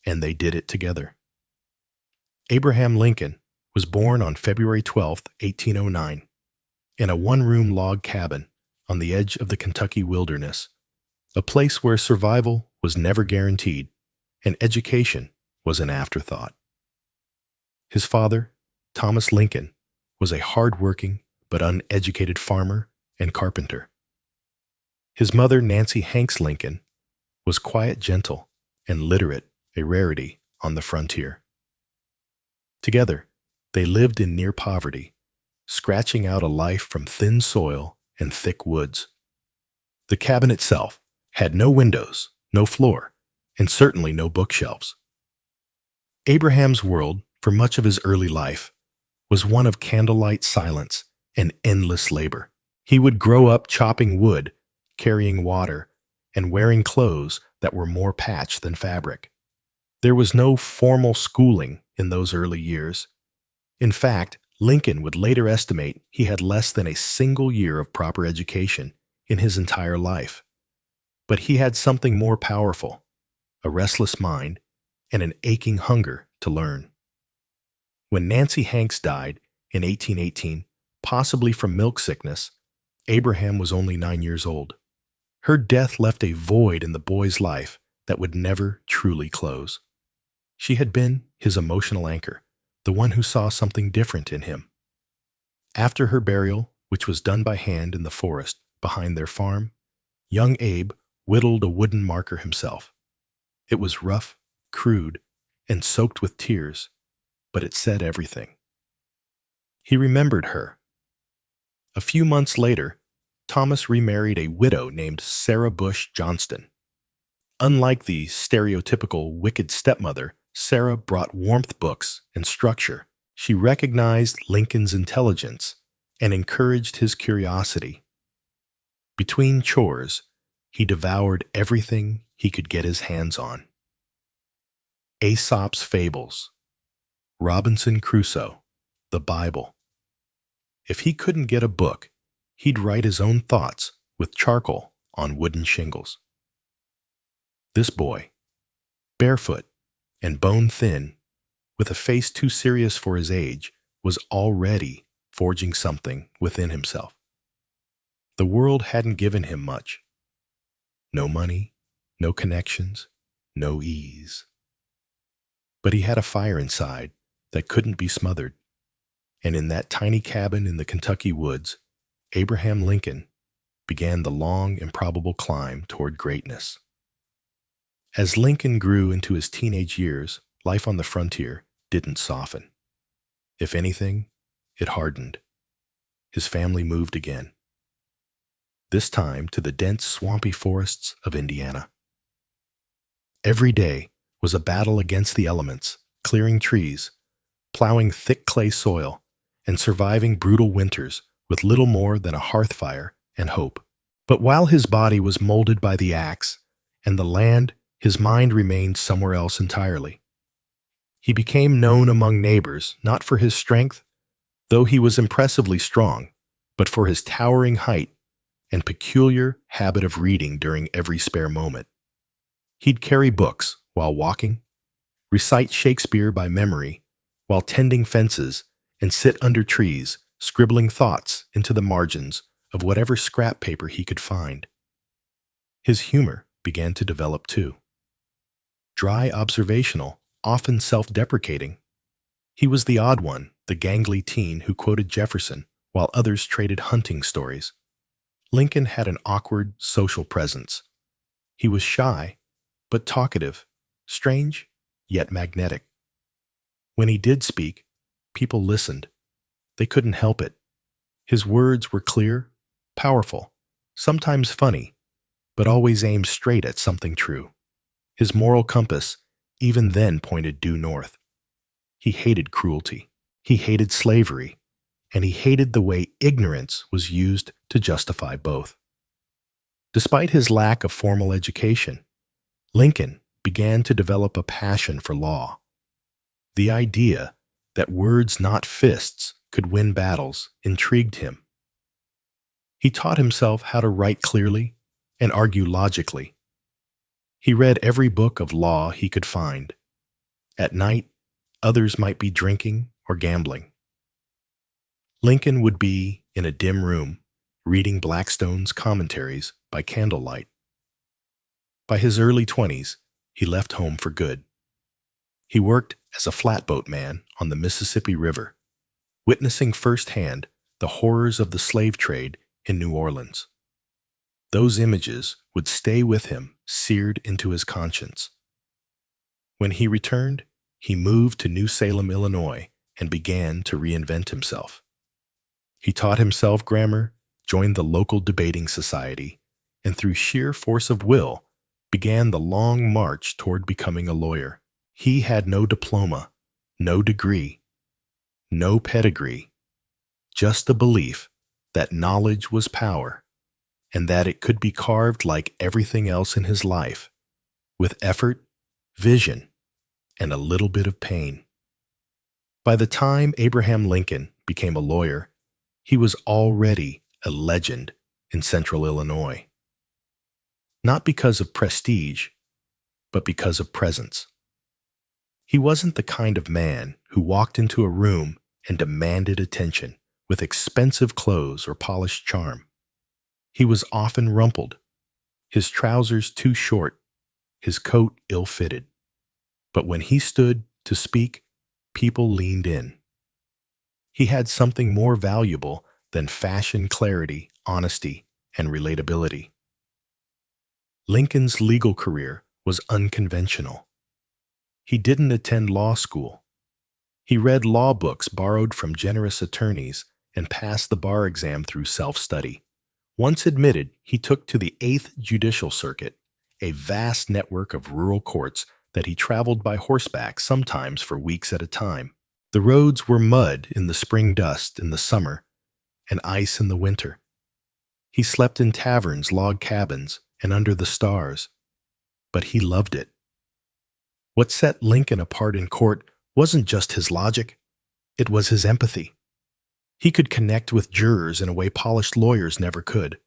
And they did it together. Abraham Lincoln was born on February 12, 1809, in a one-room log cabin on the edge of the Kentucky wilderness, a place where survival was never guaranteed and education was an afterthought. His father, Thomas Lincoln, was a hard-working but uneducated farmer and carpenter. His mother, Nancy Hanks Lincoln, was quiet, gentle, and literate, a rarity on the frontier. Together, they lived in near poverty, scratching out a life from thin soil and thick woods. The cabin itself had no windows, no floor, and certainly no bookshelves. Abraham's world, for much of his early life, was one of candlelight silence and endless labor. He would grow up chopping wood, carrying water, and wearing clothes that were more patch than fabric. There was no formal schooling in those early years. In fact, Lincoln would later estimate he had less than a single year of proper education in his entire life. But he had something more powerful, a restless mind, and an aching hunger to learn. When Nancy Hanks died in 1818, possibly from milk sickness, Abraham was only 9 years old. Her death left a void in the boy's life that would never truly close. She had been his emotional anchor, the one who saw something different in him. After her burial, which was done by hand in the forest behind their farm, young Abe whittled a wooden marker himself. It was rough, crude, and soaked with tears, but it said everything. He remembered her. A few months later, Thomas remarried a widow named Sarah Bush Johnston. Unlike the stereotypical wicked stepmother, Sarah brought warmth, books, and structure. She recognized Lincoln's intelligence and encouraged his curiosity. Between chores, he devoured everything he could get his hands on. Aesop's Fables, Robinson Crusoe, the Bible. If he couldn't get a book, he'd write his own thoughts with charcoal on wooden shingles. This boy, barefoot and bone-thin, with a face too serious for his age, was already forging something within himself. The world hadn't given him much. No money, no connections, no ease. But he had a fire inside that couldn't be smothered. And in that tiny cabin in the Kentucky woods, Abraham Lincoln began the long, improbable climb toward greatness. As Lincoln grew into his teenage years, life on the frontier didn't soften. If anything, it hardened. His family moved again. This time to the dense, swampy forests of Indiana. Every day was a battle against the elements, clearing trees, plowing thick clay soil, and surviving brutal winters with little more than a hearth fire and hope. But while his body was molded by the axe and the land, his mind remained somewhere else entirely. He became known among neighbors not for his strength, though he was impressively strong, but for his towering height and peculiar habit of reading during every spare moment. He'd carry books while walking, recite Shakespeare by memory while tending fences, and sit under trees, scribbling thoughts into the margins of whatever scrap paper he could find. His humor began to develop too. Dry observational, often self-deprecating. He was the odd one, the gangly teen who quoted Jefferson while others traded hunting stories. Lincoln had an awkward social presence. He was shy, but talkative, strange, yet magnetic. When he did speak, people listened. They couldn't help it. His words were clear, powerful, sometimes funny, but always aimed straight at something true. His moral compass even then pointed due north. He hated cruelty. He hated slavery. And he hated the way ignorance was used to justify both. Despite his lack of formal education, Lincoln began to develop a passion for law. The idea that words, not fists, could win battles intrigued him. He taught himself how to write clearly and argue logically. He read every book of law he could find. At night, others might be drinking or gambling. Lincoln would be in a dim room, reading Blackstone's commentaries by candlelight. By his early 20s, he left home for good. He worked as a flatboat man on the Mississippi River, witnessing firsthand the horrors of the slave trade in New Orleans. Those images would stay with him, seared into his conscience. When he returned, he moved to New Salem, Illinois, and began to reinvent himself. He taught himself grammar, joined the local debating society, and through sheer force of will, began the long march toward becoming a lawyer. He had no diploma, no degree, no pedigree, just a belief that knowledge was power, and that it could be carved like everything else in his life, with effort, vision, and a little bit of pain. By the time Abraham Lincoln became a lawyer, he was already a legend in central Illinois. Not because of prestige, but because of presence. He wasn't the kind of man who walked into a room and demanded attention with expensive clothes or polished charm. He was often rumpled, his trousers too short, his coat ill-fitted. But when he stood to speak, people leaned in. He had something more valuable than fashion clarity, honesty, and relatability. Lincoln's legal career was unconventional. He didn't attend law school. He read law books borrowed from generous attorneys and passed the bar exam through self-study. Once admitted, he took to the 8th Judicial Circuit, a vast network of rural courts that he traveled by horseback, sometimes for weeks at a time. The roads were mud in the spring dust in the summer and ice in the winter. He slept in taverns, log cabins, and under the stars, but he loved it. What set Lincoln apart in court wasn't just his logic, it was his empathy. He could connect with jurors in a way polished lawyers never could.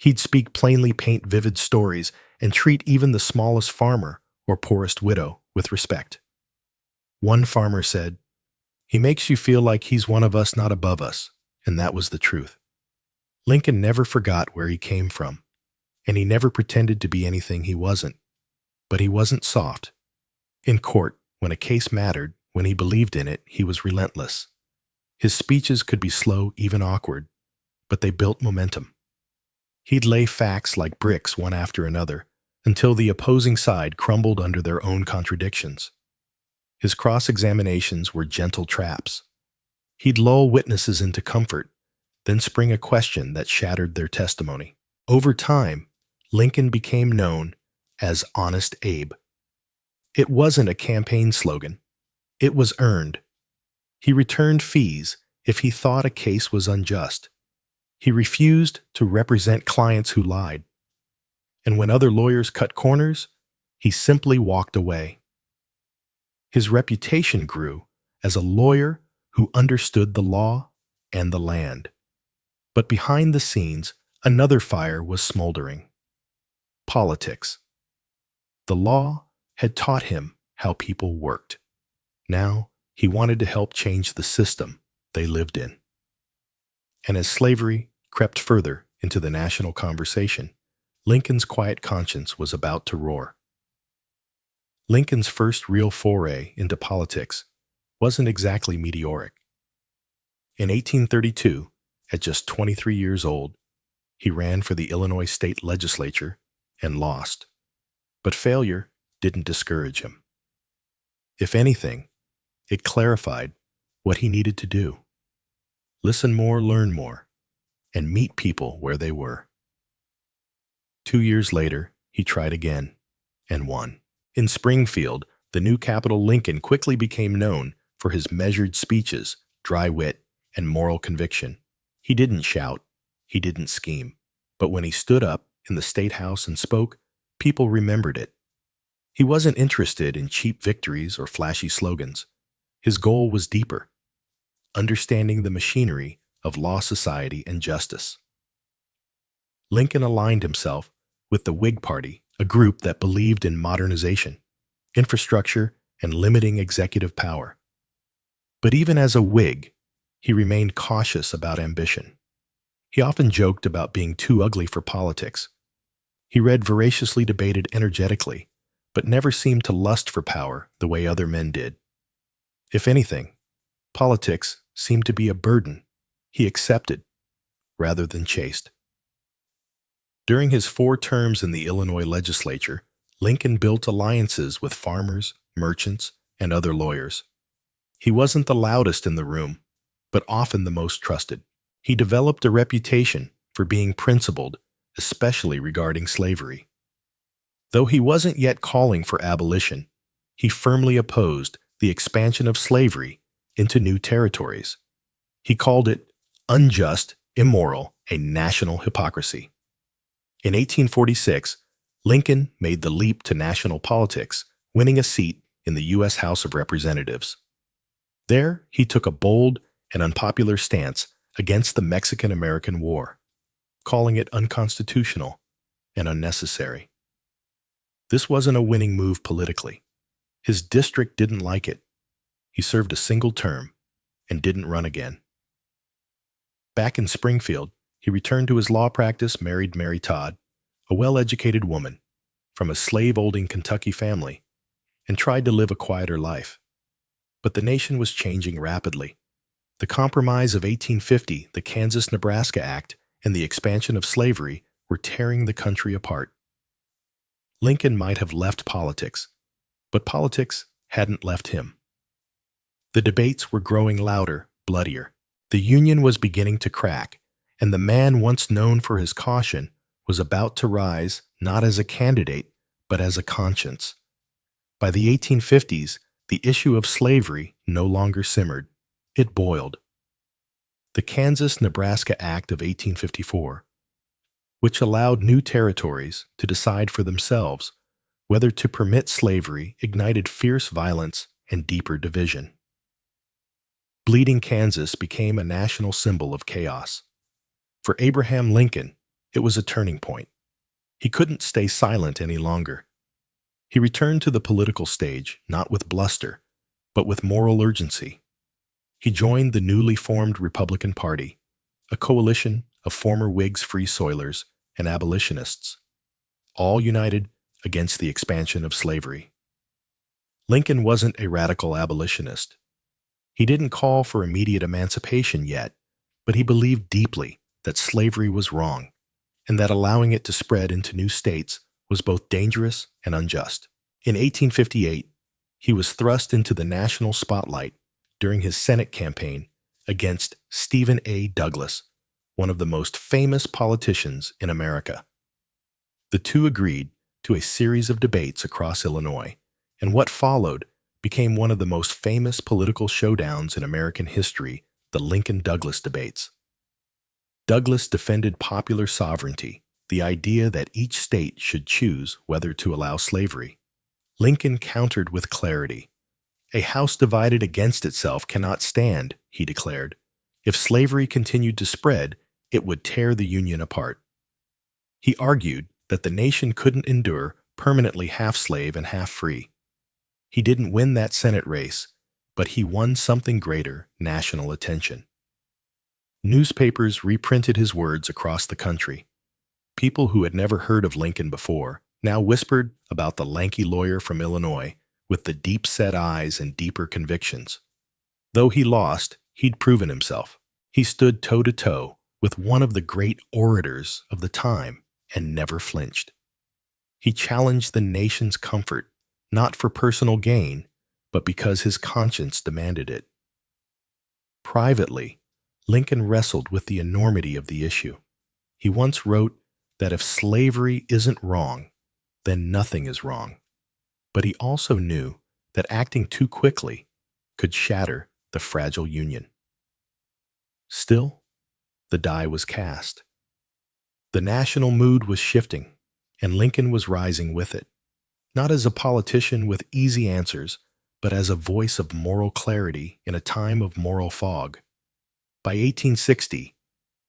He'd speak plainly, paint vivid stories, and treat even the smallest farmer or poorest widow with respect. One farmer said, "He makes you feel like he's one of us, not above us," and that was the truth. Lincoln never forgot where he came from, and he never pretended to be anything he wasn't. But he wasn't soft. In court, when a case mattered, when he believed in it, he was relentless. His speeches could be slow, even awkward, but they built momentum. He'd lay facts like bricks one after another until the opposing side crumbled under their own contradictions. His cross-examinations were gentle traps. He'd lull witnesses into comfort, then spring a question that shattered their testimony. Over time, Lincoln became known as Honest Abe. It wasn't a campaign slogan. It was earned. He returned fees if he thought a case was unjust. He refused to represent clients who lied. And when other lawyers cut corners, he simply walked away. His reputation grew as a lawyer who understood the law and the land. But behind the scenes, another fire was smoldering. Politics. The law had taught him how people worked. Now, he wanted to help change the system they lived in. And as slavery crept further into the national conversation, Lincoln's quiet conscience was about to roar. Lincoln's first real foray into politics wasn't exactly meteoric. In 1832, at just 23 years old, he ran for the Illinois state legislature and lost. But failure didn't discourage him. If anything, it clarified what he needed to do. Listen more, learn more, and meet people where they were. 2 years later, he tried again and won. In Springfield, the new capital, Lincoln quickly became known for his measured speeches, dry wit, and moral conviction. He didn't shout, he didn't scheme, but when he stood up in the State House and spoke, people remembered it. He wasn't interested in cheap victories or flashy slogans. His goal was deeper, understanding the machinery of law, society, and justice. Lincoln aligned himself with the Whig Party, a group that believed in modernization, infrastructure, and limiting executive power. But even as a Whig, he remained cautious about ambition. He often joked about being too ugly for politics. He read voraciously, debated energetically, but never seemed to lust for power the way other men did. If anything, politics seemed to be a burden he accepted rather than chased. During his 4 terms in the Illinois legislature, Lincoln built alliances with farmers, merchants, and other lawyers. He wasn't the loudest in the room, but often the most trusted. He developed a reputation for being principled, especially regarding slavery. Though he wasn't yet calling for abolition, he firmly opposed the expansion of slavery into new territories. He called it unjust, immoral, a national hypocrisy. In 1846, Lincoln made the leap to national politics, winning a seat in the U.S. House of Representatives. There, he took a bold and unpopular stance against the Mexican-American War, calling it unconstitutional and unnecessary. This wasn't a winning move politically. His district didn't like it. He served a single term and didn't run again. Back in Springfield, he returned to his law practice, married Mary Todd, a well-educated woman from a slave-holding Kentucky family, and tried to live a quieter life. But the nation was changing rapidly. The Compromise of 1850, the Kansas-Nebraska Act, and the expansion of slavery were tearing the country apart. Lincoln might have left politics, but politics hadn't left him. The debates were growing louder, bloodier. The Union was beginning to crack, and the man once known for his caution was about to rise not as a candidate, but as a conscience. By the 1850s, the issue of slavery no longer simmered. It boiled. The Kansas-Nebraska Act of 1854, which allowed new territories to decide for themselves whether to permit slavery, ignited fierce violence and deeper division. Bleeding Kansas became a national symbol of chaos. For Abraham Lincoln, It was a turning point. He couldn't stay silent any longer. He returned to the political stage, not with bluster, but with moral urgency. He joined the newly formed Republican Party, a coalition of former Whigs free soilers and abolitionists, all united against the expansion of slavery. Lincoln wasn't a radical abolitionist. He didn't call for immediate emancipation yet, but he believed deeply that slavery was wrong and that allowing it to spread into new states was both dangerous and unjust. In 1858, he was thrust into the national spotlight during his Senate campaign against Stephen A. Douglas, one of the most famous politicians in America. The two agreed to a series of debates across Illinois, and what followed became one of the most famous political showdowns in American history, the Lincoln-Douglas debates. Douglas defended popular sovereignty, the idea that each state should choose whether to allow slavery. Lincoln countered with clarity. A house divided against itself cannot stand, he declared. If slavery continued to spread, it would tear the Union apart. He argued that the nation couldn't endure permanently half slave and half free. He didn't win that Senate race, but he won something greater, national attention. Newspapers reprinted his words across the country. People who had never heard of Lincoln before now whispered about the lanky lawyer from Illinois with the deep-set eyes and deeper convictions. Though he lost, he'd proven himself. He stood toe-to-toe with one of the great orators of the time and never flinched. He challenged the nation's comfort, not for personal gain, but because his conscience demanded it. Privately, Lincoln wrestled with the enormity of the issue. He once wrote that if slavery isn't wrong, then nothing is wrong. But he also knew that acting too quickly could shatter the fragile Union. Still, the die was cast. The national mood was shifting, and Lincoln was rising with it, not as a politician with easy answers, but as a voice of moral clarity in a time of moral fog. By 1860,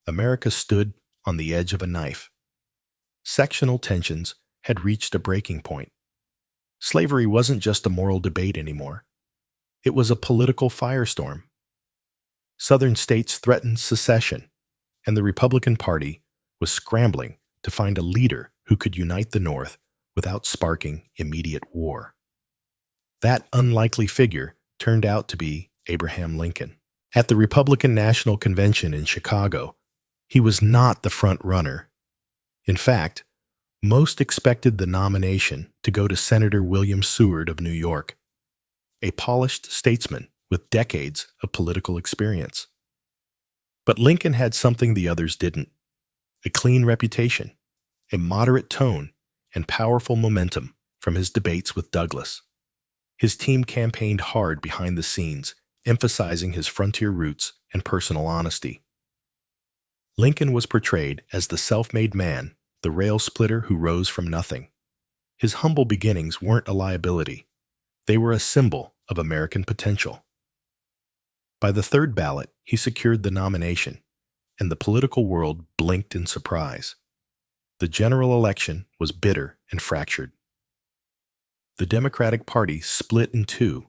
America stood on the edge of a knife. Sectional tensions had reached a breaking point. Slavery wasn't just a moral debate anymore. It was a political firestorm. Southern states threatened secession, and the Republican Party was scrambling to find a leader who could unite the North without sparking immediate war. That unlikely figure turned out to be Abraham Lincoln. At the Republican National Convention in Chicago, he was not the front runner. In fact, most expected the nomination to go to Senator William Seward of New York, a polished statesman with decades of political experience. But Lincoln had something the others didn't: a clean reputation, a moderate tone, and powerful momentum from his debates with Douglas. His team campaigned hard behind the scenes, emphasizing his frontier roots and personal honesty. Lincoln was portrayed as the self-made man, the rail splitter who rose from nothing. His humble beginnings weren't a liability. They were a symbol of American potential. By the third ballot, he secured the nomination, and the political world blinked in surprise. The general election was bitter and fractured. The Democratic Party split in two,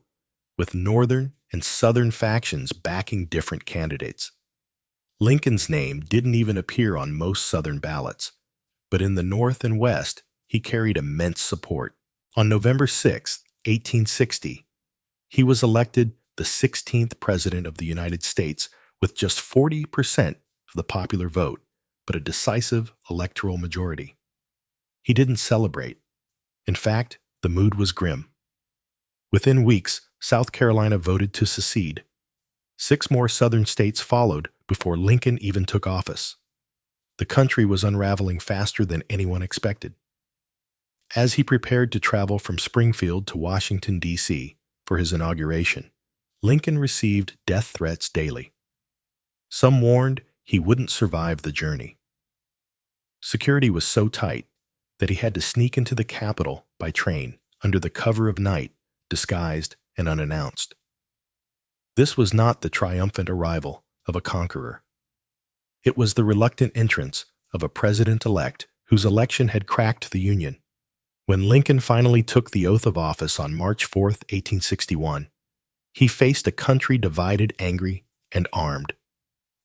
with Northern and Southern factions backing different candidates. Lincoln's name didn't even appear on most Southern ballots, but in the North and West, he carried immense support. On November 6, 1860, he was elected the 16th President of the United States with just 40% of the popular vote, but a decisive electoral majority. He didn't celebrate. In fact, the mood was grim. Within weeks, South Carolina voted to secede. 6 more Southern states followed before Lincoln even took office. The country was unraveling faster than anyone expected. As he prepared to travel from Springfield to Washington, D.C. for his inauguration, Lincoln received death threats daily. Some warned he wouldn't survive the journey. Security was so tight that he had to sneak into the Capitol by train under the cover of night, disguised and unannounced. This was not the triumphant arrival of a conqueror. It was the reluctant entrance of a president-elect whose election had cracked the Union. When Lincoln finally took the oath of office on March 4, 1861, he faced a country divided, angry, and armed.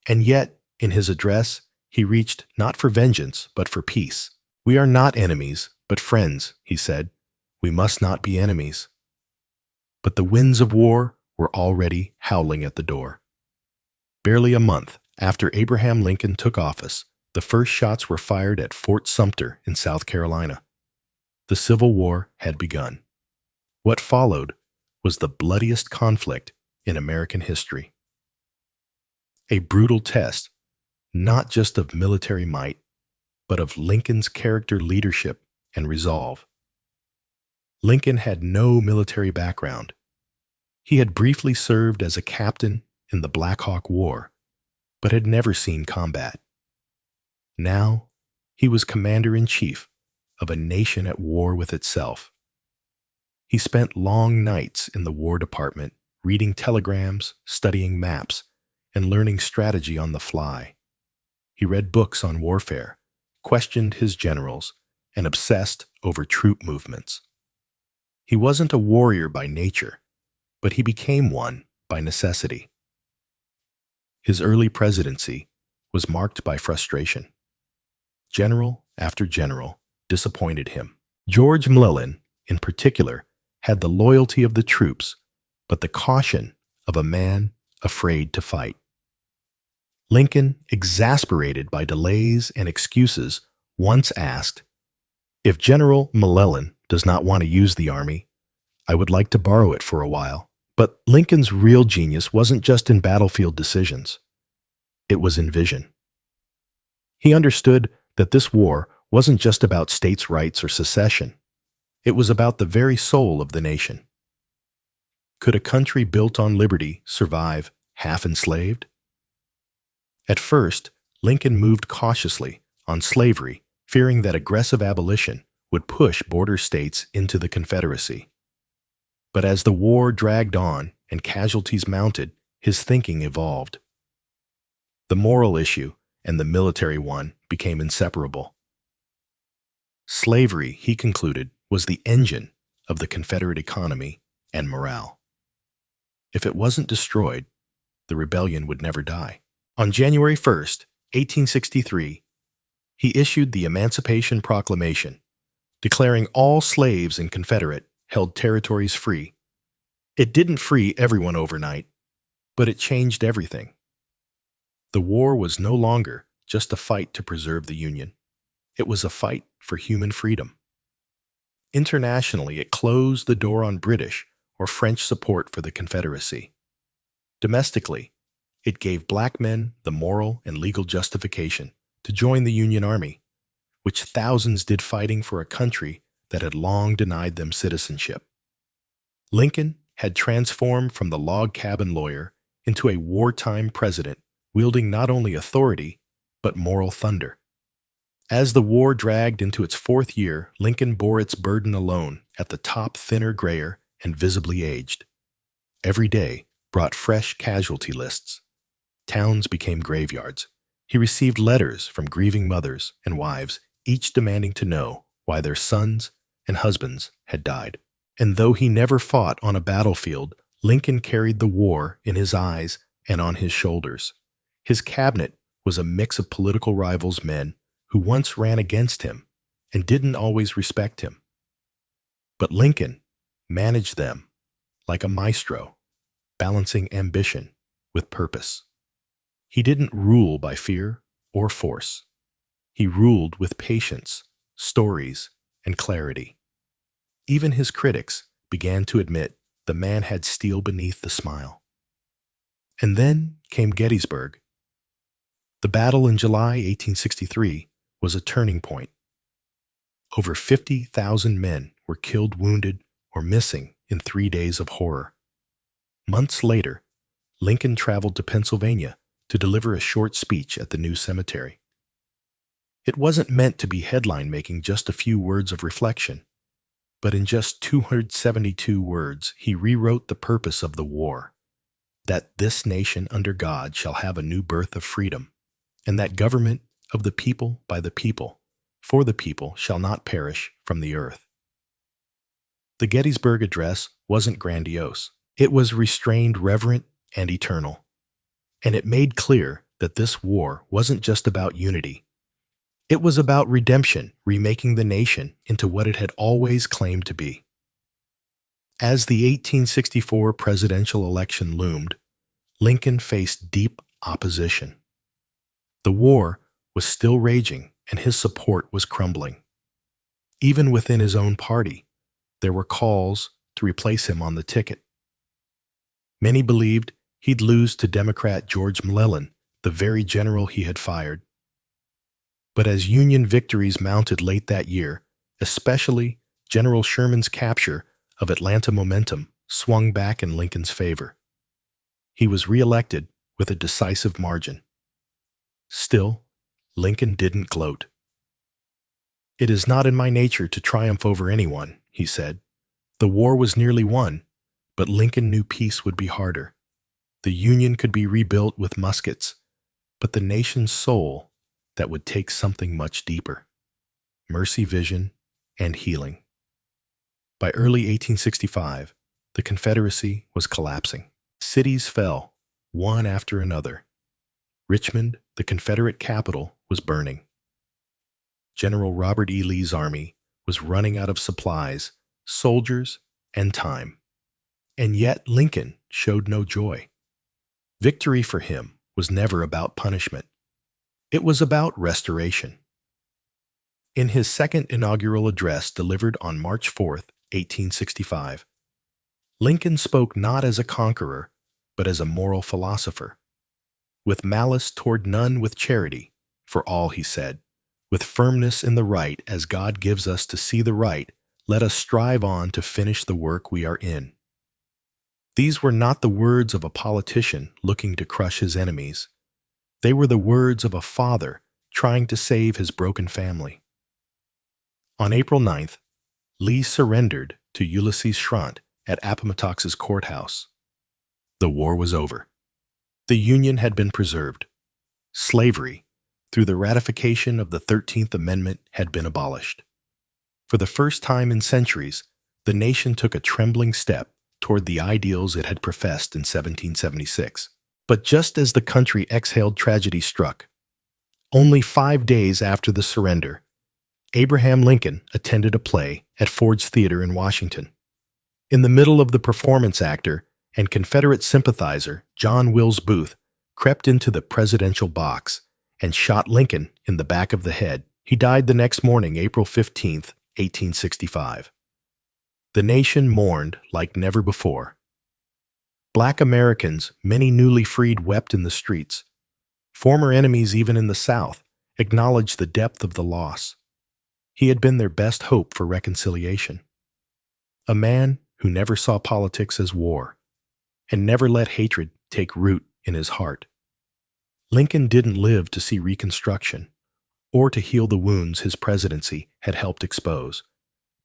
And yet, in his address, he reached not for vengeance, but for peace. "We are not enemies, but friends," he said. "We must not be enemies." But the winds of war were already howling at the door. Barely a month after Abraham Lincoln took office, the first shots were fired at Fort Sumter in South Carolina. The Civil War had begun. What followed was the bloodiest conflict in American history. A brutal test, not just of military might, but of Lincoln's character, leadership, and resolve. Lincoln had no military background. He had briefly served as a captain in the Black Hawk War, but had never seen combat. Now, he was commander-in-chief of a nation at war with itself. He spent long nights in the War Department, reading telegrams, studying maps, and learning strategy on the fly. He read books on warfare, questioned his generals, and obsessed over troop movements. He wasn't a warrior by nature, but he became one by necessity. His early presidency was marked by frustration. General after general disappointed him. George McClellan, in particular, had the loyalty of the troops, but the caution of a man afraid to fight. Lincoln, exasperated by delays and excuses, once asked, "If General McClellan does not want to use the army, I would like to borrow it for a while." But Lincoln's real genius wasn't just in battlefield decisions. It was in vision. He understood that this war wasn't just about states' rights or secession. It was about the very soul of the nation. Could a country built on liberty survive half enslaved? At first, Lincoln moved cautiously on slavery, fearing that aggressive abolition would push border states into the Confederacy. But as the war dragged on and casualties mounted, his thinking evolved. The moral issue and the military one became inseparable. Slavery, he concluded, was the engine of the Confederate economy and morale. If it wasn't destroyed, the rebellion would never die. On January 1st, 1863, he issued the Emancipation Proclamation, declaring all slaves in Confederate-held territories free. It didn't free everyone overnight, but it changed everything. The war was no longer just a fight to preserve the Union. It was a fight for human freedom. Internationally, it closed the door on British or French support for the Confederacy. Domestically, it gave black men the moral and legal justification to join the Union Army, which thousands did fighting for a country that had long denied them citizenship. Lincoln had transformed from the log cabin lawyer into a wartime president wielding not only authority, but moral thunder. As the war dragged into its fourth year, Lincoln bore its burden alone, at the top thinner, grayer, and visibly aged. Every day brought fresh casualty lists. Towns became graveyards. He received letters from grieving mothers and wives, each demanding to know why their sons and husbands had died. And though he never fought on a battlefield, Lincoln carried the war in his eyes and on his shoulders. His cabinet was a mix of political rivals, men who once ran against him and didn't always respect him. But Lincoln managed them like a maestro, balancing ambition with purpose. He didn't rule by fear or force. He ruled with patience, stories, and clarity. Even his critics began to admit the man had steel beneath the smile. And then came Gettysburg. The battle in July 1863 was a turning point. Over 50,000 men were killed, wounded, or missing in 3 days of horror. Months later, Lincoln traveled to Pennsylvania to deliver a short speech at the new cemetery. It wasn't meant to be headline-making, just a few words of reflection. But in just 272 words, he rewrote the purpose of the war, that this nation under God shall have a new birth of freedom, and that government of the people by the people, for the people shall not perish from the earth. The Gettysburg Address wasn't grandiose. It was restrained, reverent, and eternal. And it made clear that this war wasn't just about unity. It was about redemption, remaking the nation into what it had always claimed to be. As the 1864 presidential election loomed, Lincoln faced deep opposition. The war was still raging, and his support was crumbling. Even within his own party, there were calls to replace him on the ticket. Many believed he'd lose to Democrat George McClellan, the very general he had fired. But as Union victories mounted late that year, especially General Sherman's capture of Atlanta Momentum swung back in Lincoln's favor. He was reelected with a decisive margin. Still, Lincoln didn't gloat. "It is not in my nature to triumph over anyone," he said. The war was nearly won, but Lincoln knew peace would be harder. The Union could be rebuilt with muskets, but the nation's soul, that would take something much deeper: mercy, vision, and healing. By early 1865, the Confederacy was collapsing. Cities fell, one after another. Richmond, the Confederate capital, was burning. General Robert E. Lee's army was running out of supplies, soldiers, and time. And yet Lincoln showed no joy. Victory for him was never about punishment. It was about restoration. In his second inaugural address delivered on March 4th, 1865, Lincoln spoke not as a conqueror, but as a moral philosopher. "With malice toward none, with charity, for all," he said, "with firmness in the right as God gives us to see the right, let us strive on to finish the work we are in." These were not the words of a politician looking to crush his enemies. They were the words of a father trying to save his broken family. On April 9th, Lee surrendered to Ulysses Grant at Appomattox's courthouse. The war was over. The Union had been preserved. Slavery, through the ratification of the 13th Amendment, had been abolished. For the first time in centuries, the nation took a trembling step toward the ideals it had professed in 1776. But just as the country exhaled, tragedy struck. Only 5 days after the surrender, Abraham Lincoln attended a play at Ford's Theater in Washington. In the middle of the performance, actor and Confederate sympathizer John Wilkes Booth crept into the presidential box and shot Lincoln in the back of the head. He died the next morning, April 15th, 1865. The nation mourned like never before. Black Americans, many newly freed, wept in the streets. Former enemies, even in the South, acknowledged the depth of the loss. He had been their best hope for reconciliation. A man who never saw politics as war and never let hatred take root in his heart. Lincoln didn't live to see Reconstruction or to heal the wounds his presidency had helped expose,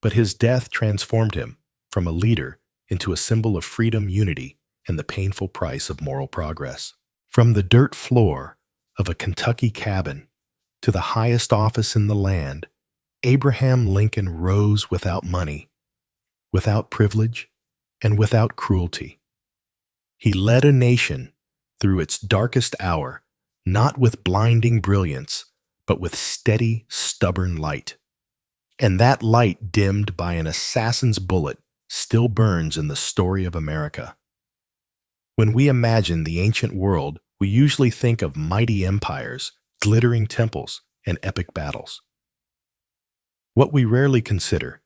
but his death transformed him from a leader into a symbol of freedom, unity, and the painful price of moral progress. From the dirt floor of a Kentucky cabin to the highest office in the land, Abraham Lincoln rose without money, without privilege, and without cruelty. He led a nation through its darkest hour, not with blinding brilliance, but with steady, stubborn light. And that light, dimmed by an assassin's bullet, still burns in the story of America. When we imagine the ancient world, we usually think of mighty empires, glittering temples, and epic battles. What we rarely consider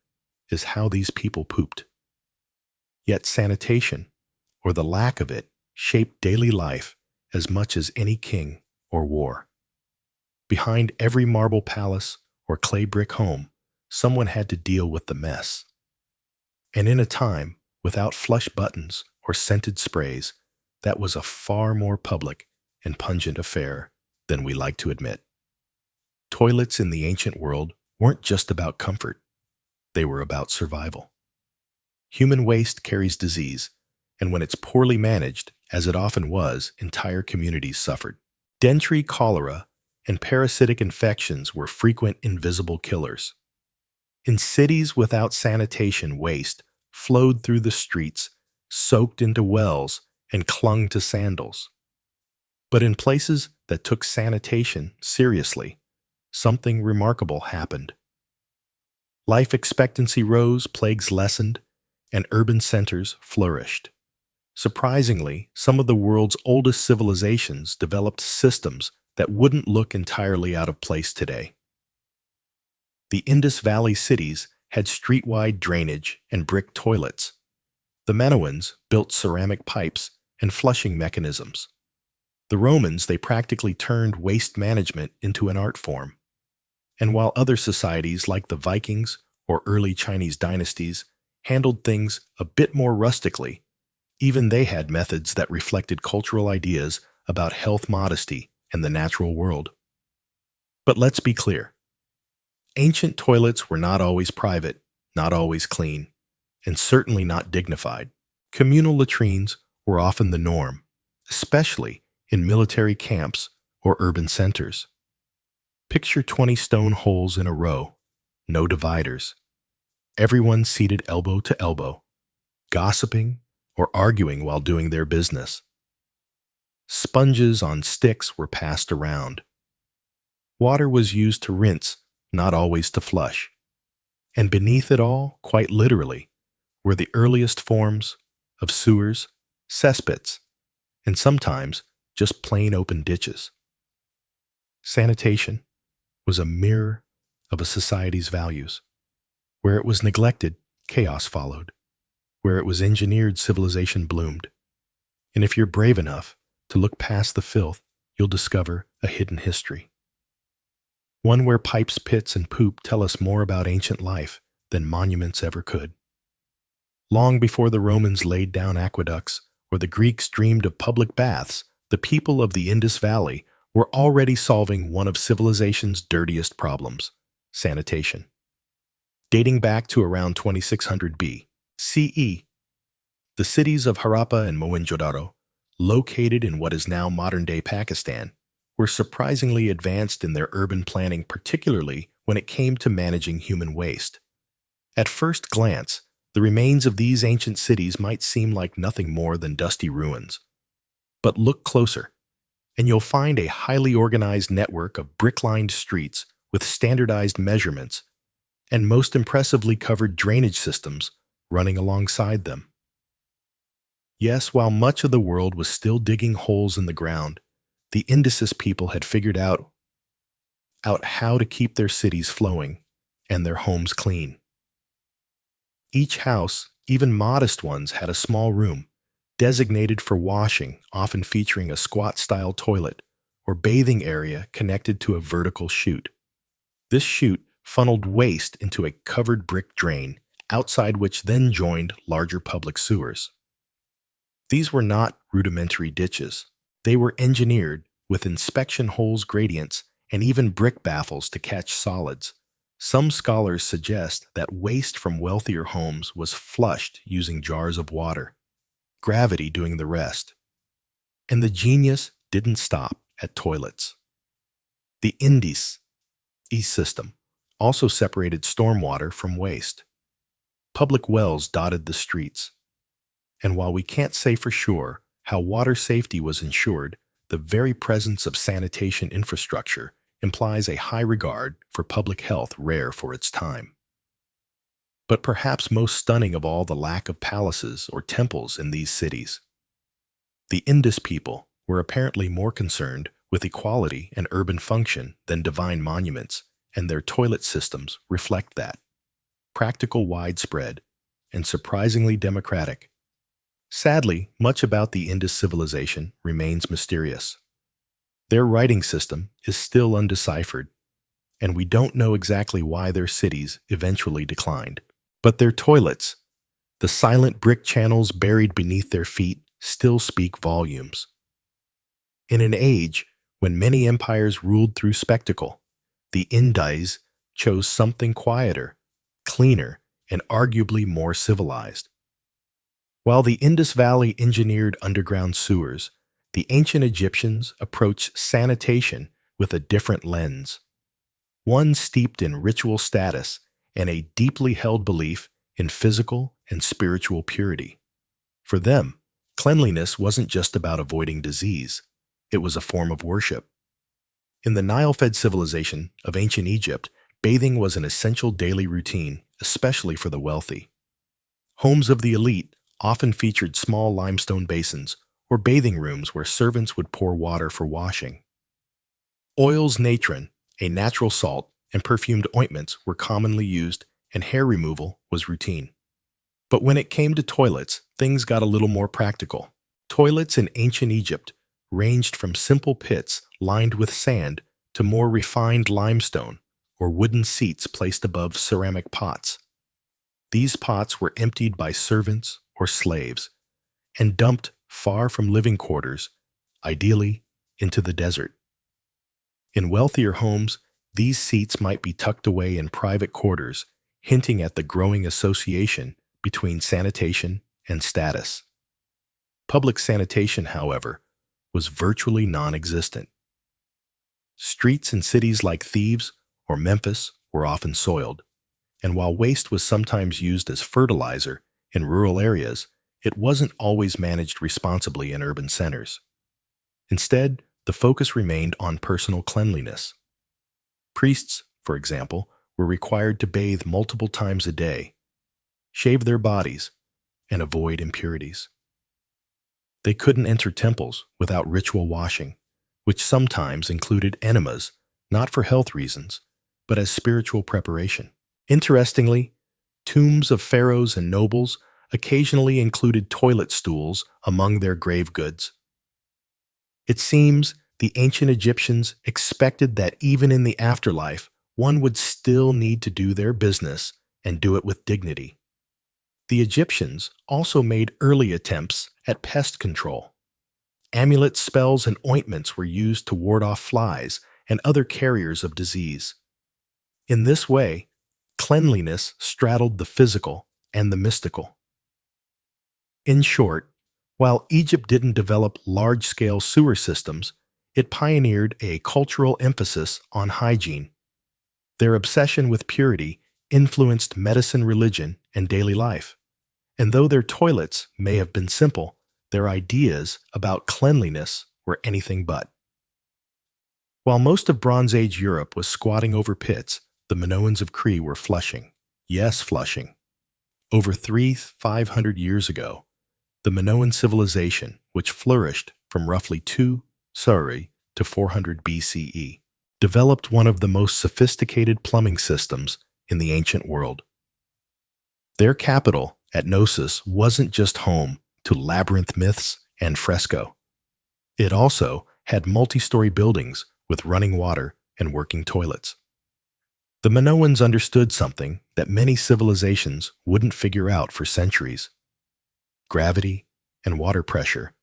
is how these people pooped. Yet sanitation, or the lack of it, shaped daily life as much as any king or war. Behind every marble palace or clay brick home, someone had to deal with the mess. And in a time without flush buttons or scented sprays, that was a far more public and pungent affair than we like to admit. Toilets in the ancient world weren't just about comfort. They were about survival. Human waste carries disease, and when it's poorly managed, as it often was, entire communities suffered. Dysentery, cholera, and parasitic infections were frequent invisible killers. In cities without sanitation, waste flowed through the streets, soaked into wells, and clung to sandals. But in places that took sanitation seriously, something remarkable happened. Life expectancy rose, plagues lessened, and urban centers flourished. Surprisingly, some of the world's oldest civilizations developed systems that wouldn't look entirely out of place today. The Indus Valley cities had street-wide drainage and brick toilets. The Minoans built ceramic pipes and flushing mechanisms. The Romans, they practically turned waste management into an art form. And while other societies like the Vikings or early Chinese dynasties handled things a bit more rustically, even they had methods that reflected cultural ideas about health, modesty, and the natural world. But let's be clear. Ancient toilets were not always private, not always clean, and certainly not dignified. Communal latrines were often the norm, especially in military camps or urban centers. Picture 20 stone holes in a row, no dividers. Everyone seated elbow to elbow, gossiping or arguing while doing their business. Sponges on sticks were passed around. Water was used to rinse, not always to flush. And beneath it all, quite literally, were the earliest forms of sewers, cesspits, and sometimes just plain open ditches. Sanitation was a mirror of a society's values. Where it was neglected, chaos followed. Where it was engineered, civilization bloomed. And if you're brave enough to look past the filth, you'll discover a hidden history. One where pipes, pits, and poop tell us more about ancient life than monuments ever could. Long before the Romans laid down aqueducts or the Greeks dreamed of public baths, the people of the Indus Valley were already solving one of civilization's dirtiest problems: sanitation. Dating back to around 2600 BCE, the cities of Harappa and Mohenjo-daro, located in what is now modern-day Pakistan, were surprisingly advanced in their urban planning, particularly when it came to managing human waste. At first glance, the remains of these ancient cities might seem like nothing more than dusty ruins. But look closer, and you'll find a highly organized network of brick-lined streets with standardized measurements and most impressively covered drainage systems running alongside them. Yes, while much of the world was still digging holes in the ground, the Indus people had figured out how to keep their cities flowing and their homes clean. Each house, even modest ones, had a small room designated for washing, often featuring a squat-style toilet or bathing area connected to a vertical chute. This chute funneled waste into a covered brick drain, outside which then joined larger public sewers. These were not rudimentary ditches. They were engineered with inspection holes, gradients, and even brick baffles to catch solids. Some scholars suggest that waste from wealthier homes was flushed using jars of water, gravity doing the rest. And the genius didn't stop at toilets. The Indus system also separated stormwater from waste. Public wells dotted the streets. And while we can't say for sure how water safety was ensured, the very presence of sanitation infrastructure implies a high regard for public health rare for its time. But perhaps most stunning of all, the lack of palaces or temples in these cities. The Indus people were apparently more concerned with equality and urban function than divine monuments, and their toilet systems reflect that. Practical, widespread, and surprisingly democratic. Sadly, much about the Indus civilization remains mysterious. Their writing system is still undeciphered, and we don't know exactly why their cities eventually declined. But their toilets, the silent brick channels buried beneath their feet, still speak volumes. In an age when many empires ruled through spectacle, the Indus chose something quieter, cleaner, and arguably more civilized. While the Indus Valley engineered underground sewers, the ancient Egyptians approached sanitation with a different lens, one steeped in ritual status and a deeply held belief in physical and spiritual purity. For them, cleanliness wasn't just about avoiding disease, it was a form of worship. In the Nile-fed civilization of ancient Egypt, bathing was an essential daily routine, especially for the wealthy. Homes of the elite often featured small limestone basins or bathing rooms where servants would pour water for washing. Oils natron, a natural salt, and perfumed ointments were commonly used, and hair removal was routine. But when it came to toilets, things got a little more practical. Toilets in ancient Egypt ranged from simple pits lined with sand to more refined limestone or wooden seats placed above ceramic pots. These pots were emptied by servants or slaves and dumped far from living quarters, ideally into the desert. In wealthier homes, these seats might be tucked away in private quarters, hinting at the growing association between sanitation and status. Public sanitation, however, was virtually non-existent. Streets in cities like Thebes or Memphis were often soiled, and while waste was sometimes used as fertilizer in rural areas, it wasn't always managed responsibly in urban centers. Instead, the focus remained on personal cleanliness. Priests, for example, were required to bathe multiple times a day, shave their bodies, and avoid impurities. They couldn't enter temples without ritual washing, which sometimes included enemas, not for health reasons, but as spiritual preparation. Interestingly, tombs of pharaohs and nobles occasionally included toilet stools among their grave goods. It seems the ancient Egyptians expected that even in the afterlife, one would still need to do their business and do it with dignity. The Egyptians also made early attempts at pest control. Amulet spells and ointments were used to ward off flies and other carriers of disease. In this way, cleanliness straddled the physical and the mystical. In short, while Egypt didn't develop large-scale sewer systems, it pioneered a cultural emphasis on hygiene. Their obsession with purity influenced medicine, religion, and daily life. And though their toilets may have been simple, their ideas about cleanliness were anything but. While most of Bronze Age Europe was squatting over pits, the Minoans of Crete were flushing. Yes, flushing. Over 500 years ago, the Minoan civilization, which flourished from roughly 2 to 400 BCE, developed one of the most sophisticated plumbing systems in the ancient world. Their capital, at Knossos, wasn't just home to labyrinth myths and fresco. It also had multi-story buildings with running water and working toilets. The Minoans understood something that many civilizations wouldn't figure out for centuries: gravity and water pressure.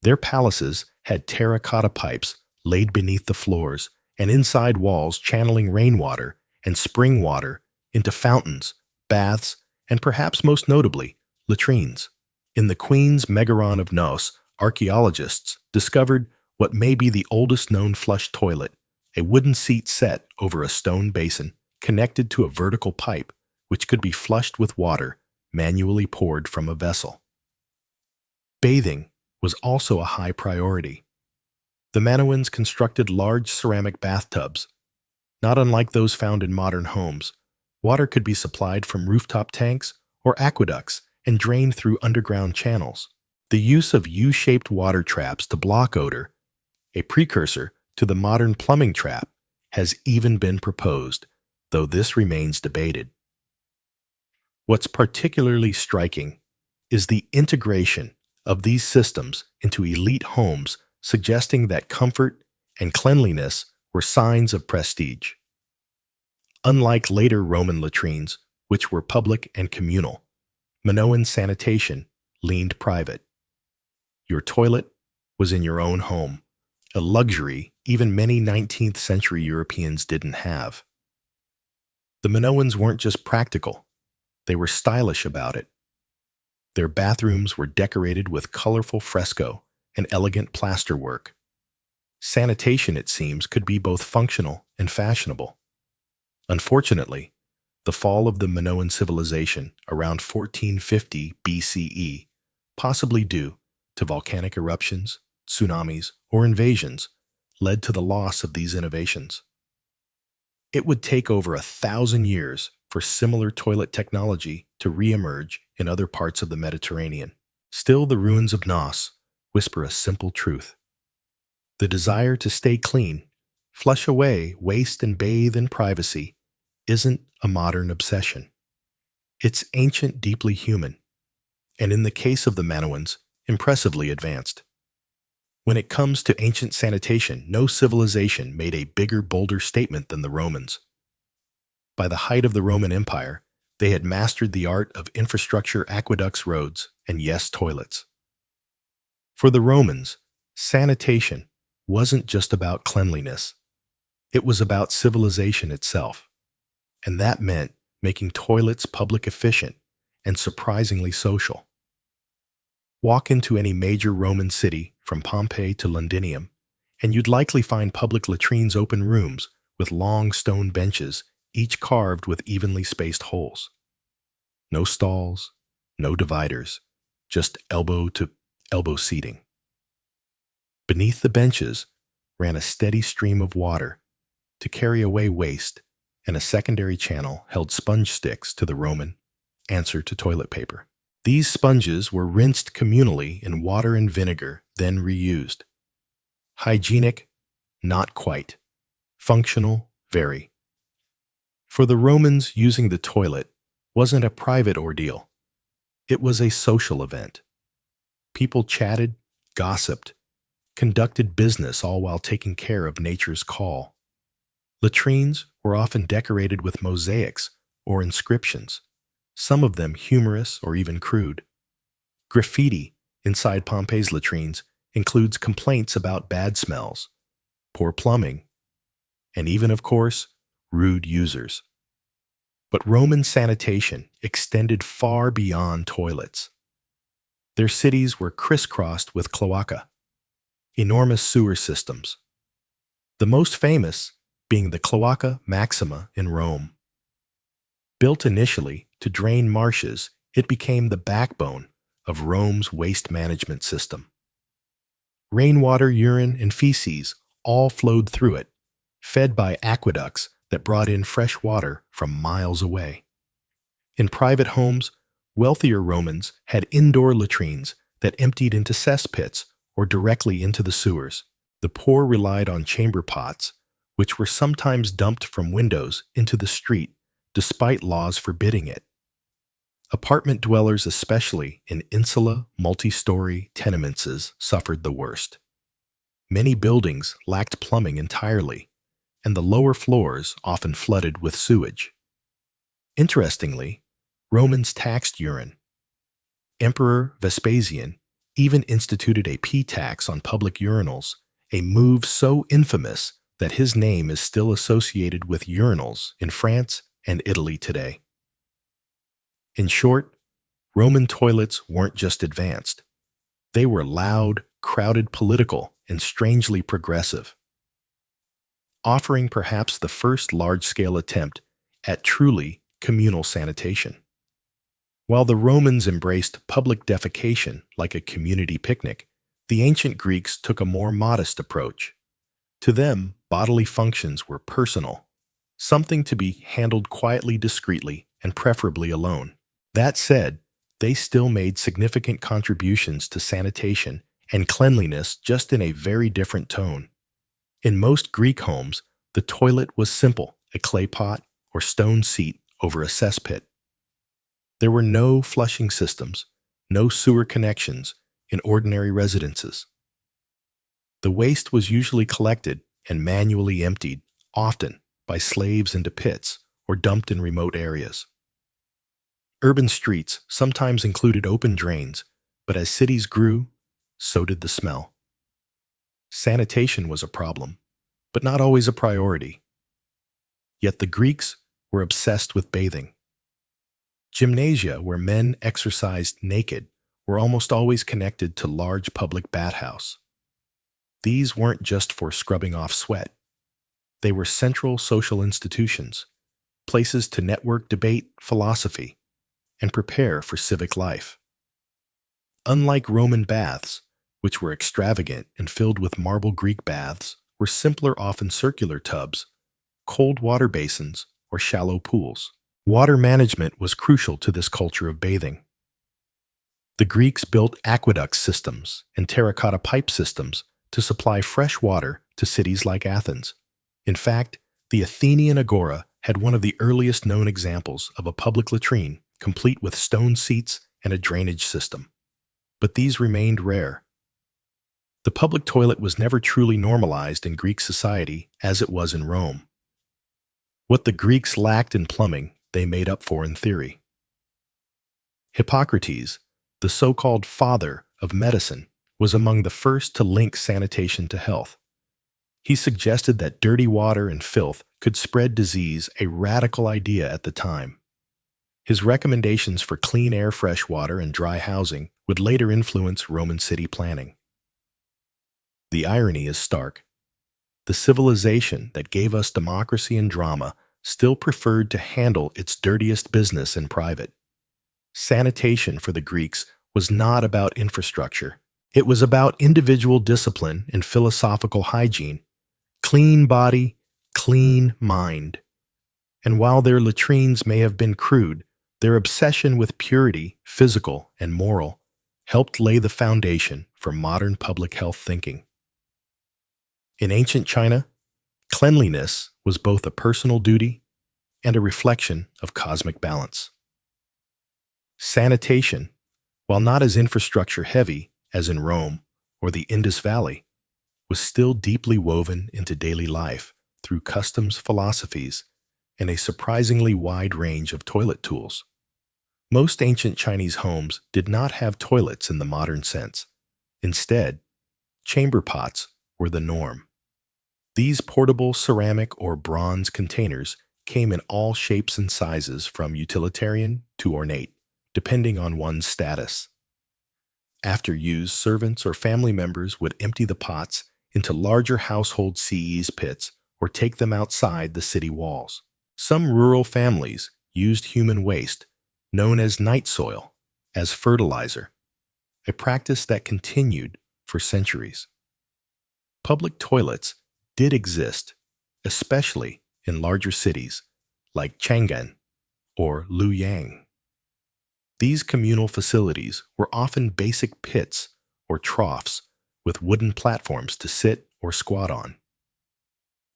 Their palaces had terracotta pipes laid beneath the floors and inside walls channeling rainwater and spring water into fountains, baths, and perhaps most notably, latrines. In the Queen's Megaron of Nos, archaeologists discovered what may be the oldest known flush toilet, a wooden seat set over a stone basin connected to a vertical pipe which could be flushed with water manually poured from a vessel. Bathing was also a high priority. The Minoans constructed large ceramic bathtubs. Not unlike those found in modern homes, water could be supplied from rooftop tanks or aqueducts and drained through underground channels. The use of U-shaped water traps to block odor, a precursor to the modern plumbing trap, has even been proposed, though this remains debated. What's particularly striking is the integration of these systems into elite homes, suggesting that comfort and cleanliness were signs of prestige. Unlike later Roman latrines, which were public and communal, Minoan sanitation leaned private. Your toilet was in your own home, a luxury even many 19th century Europeans didn't have. The Minoans weren't just practical, they were stylish about it. Their bathrooms were decorated with colorful fresco and elegant plasterwork. Sanitation, it seems, could be both functional and fashionable. Unfortunately, the fall of the Minoan civilization around 1450 BCE, possibly due to volcanic eruptions, tsunamis, or invasions, led to the loss of these innovations. It would take over 1,000 years for similar toilet technology to re-emerge in other parts of the Mediterranean. Still, the ruins of Norse whisper a simple truth. The desire to stay clean, flush away waste and bathe in privacy isn't a modern obsession. It's ancient, deeply human, and in the case of the Minoans, impressively advanced. When it comes to ancient sanitation, no civilization made a bigger, bolder statement than the Romans. By the height of the Roman Empire, they had mastered the art of infrastructure, aqueducts, roads, and yes, toilets. For the Romans, sanitation wasn't just about cleanliness. It was about civilization itself. And that meant making toilets public, efficient, and surprisingly social. Walk into any major Roman city, from Pompeii to Londinium, and you'd likely find public latrines, open rooms with long stone benches, each carved with evenly spaced holes. No stalls, no dividers, just elbow-to-elbow seating. Beneath the benches ran a steady stream of water to carry away waste, and a secondary channel held sponge sticks to the Roman answer to toilet paper. These sponges were rinsed communally in water and vinegar, then reused. Hygienic? Not quite. Functional? Very. For the Romans, using the toilet wasn't a private ordeal. It was a social event. People chatted, gossiped, conducted business, all while taking care of nature's call. Latrines were often decorated with mosaics or inscriptions, some of them humorous or even crude. Graffiti inside Pompeii's latrines includes complaints about bad smells, poor plumbing, and even, of course, rude users. But Roman sanitation extended far beyond toilets. Their cities were crisscrossed with cloaca, enormous sewer systems. The most famous being the Cloaca Maxima in Rome. Built initially to drain marshes, it became the backbone of Rome's waste management system. Rainwater, urine, and feces all flowed through it, fed by aqueducts that brought in fresh water from miles away. In private homes, wealthier Romans had indoor latrines that emptied into cesspits or directly into the sewers. The poor relied on chamber pots, which were sometimes dumped from windows into the street, despite laws forbidding it. Apartment dwellers, especially in insular, multi-story tenements, suffered the worst. Many buildings lacked plumbing entirely, and the lower floors often flooded with sewage. Interestingly, Romans taxed urine. Emperor Vespasian even instituted a pee tax on public urinals, a move so infamous that his name is still associated with urinals in France and Italy today. In short, Roman toilets weren't just advanced. They were loud, crowded, political, and strangely progressive, offering perhaps the first large-scale attempt at truly communal sanitation. While the Romans embraced public defecation like a community picnic, the ancient Greeks took a more modest approach. To them, bodily functions were personal, something to be handled quietly, discreetly, and preferably alone. That said, they still made significant contributions to sanitation and cleanliness, just in a very different tone. In most Greek homes, the toilet was simple, a clay pot or stone seat over a cesspit. There were no flushing systems, no sewer connections in ordinary residences. The waste was usually collected and manually emptied, often by slaves, into pits or dumped in remote areas. Urban streets sometimes included open drains, but as cities grew, so did the smell. Sanitation was a problem, but not always a priority. Yet the Greeks were obsessed with bathing. Gymnasia, where men exercised naked, were almost always connected to large public bathhouses. These weren't just for scrubbing off sweat. They were central social institutions, places to network, debate philosophy, and prepare for civic life. Unlike Roman baths, which were extravagant and filled with marble, Greek baths were simpler, often circular tubs, cold water basins, or shallow pools. Water management was crucial to this culture of bathing. The Greeks built aqueduct systems and terracotta pipe systems to supply fresh water to cities like Athens. In fact, the Athenian agora had one of the earliest known examples of a public latrine, complete with stone seats and a drainage system. But these remained rare. The public toilet was never truly normalized in Greek society as it was in Rome. What the Greeks lacked in plumbing, they made up for in theory. Hippocrates, the so-called father of medicine, was among the first to link sanitation to health. He suggested that dirty water and filth could spread disease, a radical idea at the time. His recommendations for clean air, fresh water, and dry housing would later influence Roman city planning. The irony is stark. The civilization that gave us democracy and drama still preferred to handle its dirtiest business in private. Sanitation for the Greeks was not about infrastructure. It was about individual discipline and philosophical hygiene. Clean body, clean mind. And while their latrines may have been crude, their obsession with purity, physical and moral, helped lay the foundation for modern public health thinking. In ancient China, cleanliness was both a personal duty and a reflection of cosmic balance. Sanitation, while not as infrastructure heavy as in Rome or the Indus Valley, was still deeply woven into daily life through customs, philosophies, and a surprisingly wide range of toilet tools. Most ancient Chinese homes did not have toilets in the modern sense. Instead, chamber pots were the norm. These portable ceramic or bronze containers came in all shapes and sizes, from utilitarian to ornate, depending on one's status. After use, servants or family members would empty the pots into larger household CEs pits or take them outside the city walls. Some rural families used human waste, known as night soil, as fertilizer, a practice that continued for centuries. Public toilets did exist, especially in larger cities like Chang'an or Luoyang. These communal facilities were often basic pits or troughs with wooden platforms to sit or squat on.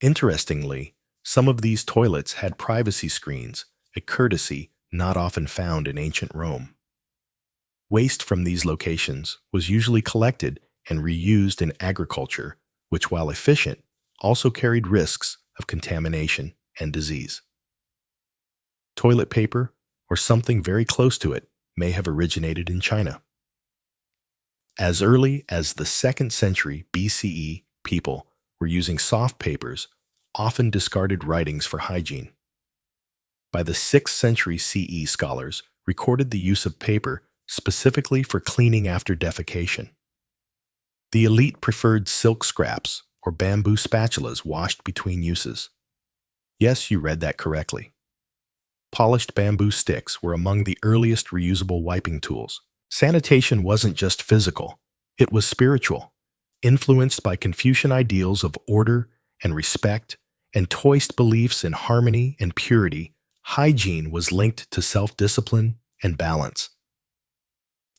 Interestingly, some of these toilets had privacy screens, a courtesy not often found in ancient Rome. Waste from these locations was usually collected and reused in agriculture, which, while efficient, also carried risks of contamination and disease. Toilet paper, or something very close to it, may have originated in China. As early as the 2nd century BCE, people were using soft papers, often discarded writings for hygiene. By the 6th century CE, scholars recorded the use of paper specifically for cleaning after defecation. The elite preferred silk scraps or bamboo spatulas washed between uses. Yes, you read that correctly. Polished bamboo sticks were among the earliest reusable wiping tools. Sanitation wasn't just physical, it was spiritual, influenced by Confucian ideals of order and respect and Taoist beliefs in harmony and purity. Hygiene was linked to self-discipline and balance.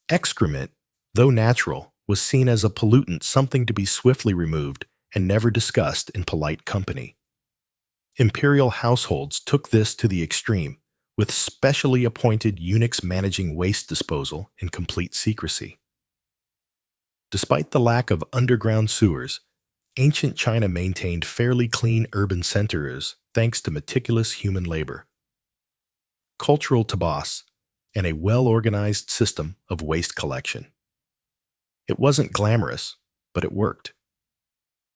Excrement, though natural, was seen as a pollutant, something to be swiftly removed and never discussed in polite company. Imperial households took this to the extreme, with specially appointed eunuchs managing waste disposal in complete secrecy. Despite the lack of underground sewers, ancient China maintained fairly clean urban centers thanks to meticulous human labor, cultural taboos, and a well-organized system of waste collection. It wasn't glamorous, but it worked.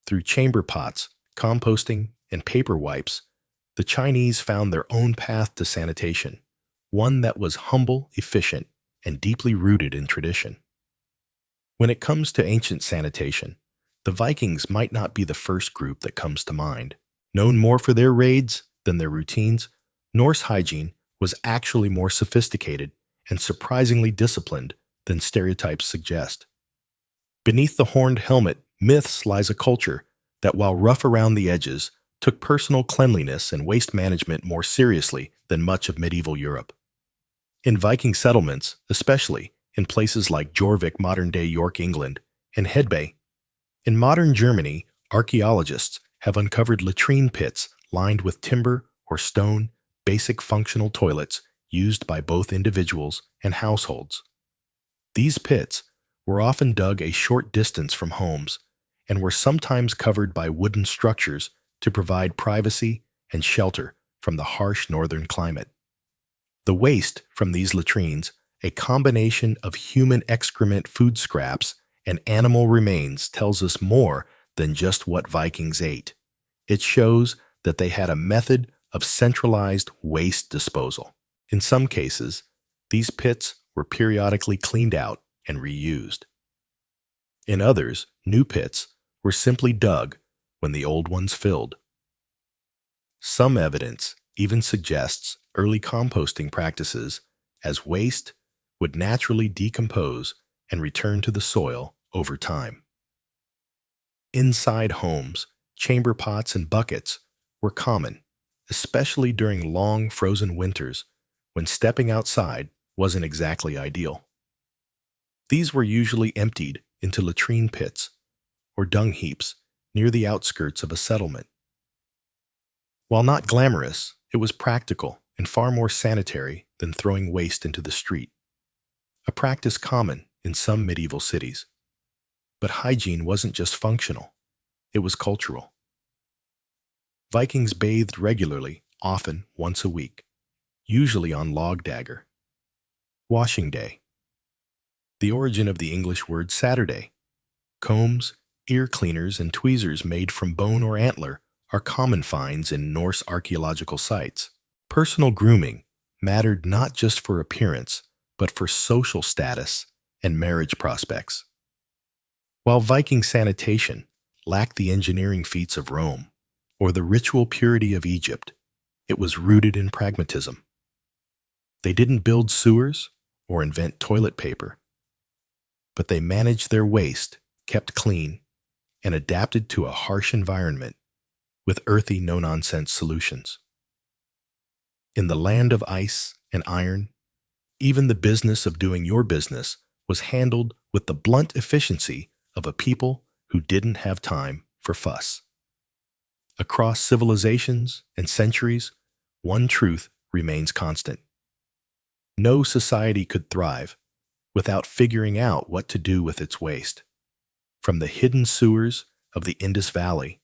Through chamber pots, composting, and paper wipes, the Chinese found their own path to sanitation, one that was humble, efficient, and deeply rooted in tradition. When it comes to ancient sanitation, The Vikings might not be the first group that comes to mind. Known more for their raids than their routines, Norse hygiene was actually more sophisticated and surprisingly disciplined than stereotypes suggest. Beneath the horned helmet myths lies a culture that, while rough around the edges, took personal cleanliness and waste management more seriously than much of medieval Europe. In Viking settlements, especially in places like Jorvik, modern-day York, England, and Hedby, in modern Germany, archaeologists have uncovered latrine pits lined with timber or stone, basic functional toilets used by both individuals and households. These pits were often dug a short distance from homes and were sometimes covered by wooden structures to provide privacy and shelter from the harsh northern climate. The waste from these latrines, a combination of human excrement, food scraps, and animal remains, tells us more than just what Vikings ate. It shows that they had a method of centralized waste disposal. In some cases, these pits were periodically cleaned out and reused. In others, new pits were simply dug when the old ones filled. Some evidence even suggests early composting practices, as waste would naturally decompose and return to the soil over time. Inside homes, chamber pots and buckets were common, especially during long frozen winters when stepping outside wasn't exactly ideal. These were usually emptied into latrine pits or dung heaps near the outskirts of a settlement. While not glamorous, it was practical and far more sanitary than throwing waste into the street, a practice common in some medieval cities. But hygiene wasn't just functional, it was cultural. Vikings bathed regularly, often once a week, usually on Log Dagger. Washing Day. The origin of the English word Saturday. Combs, ear cleaners, and tweezers made from bone or antler are common finds in Norse archaeological sites. Personal grooming mattered not just for appearance, but for social status and marriage prospects. While Viking sanitation lacked the engineering feats of Rome or the ritual purity of Egypt, it was rooted in pragmatism. They didn't build sewers or invent toilet paper, but they managed their waste, kept clean, and adapted to a harsh environment with earthy, no-nonsense solutions. In the land of ice and iron, even the business of doing your business was handled with the blunt efficiency of a people who didn't have time for fuss. Across civilizations and centuries, one truth remains constant. No society could thrive without figuring out what to do with its waste. From the hidden sewers of the Indus Valley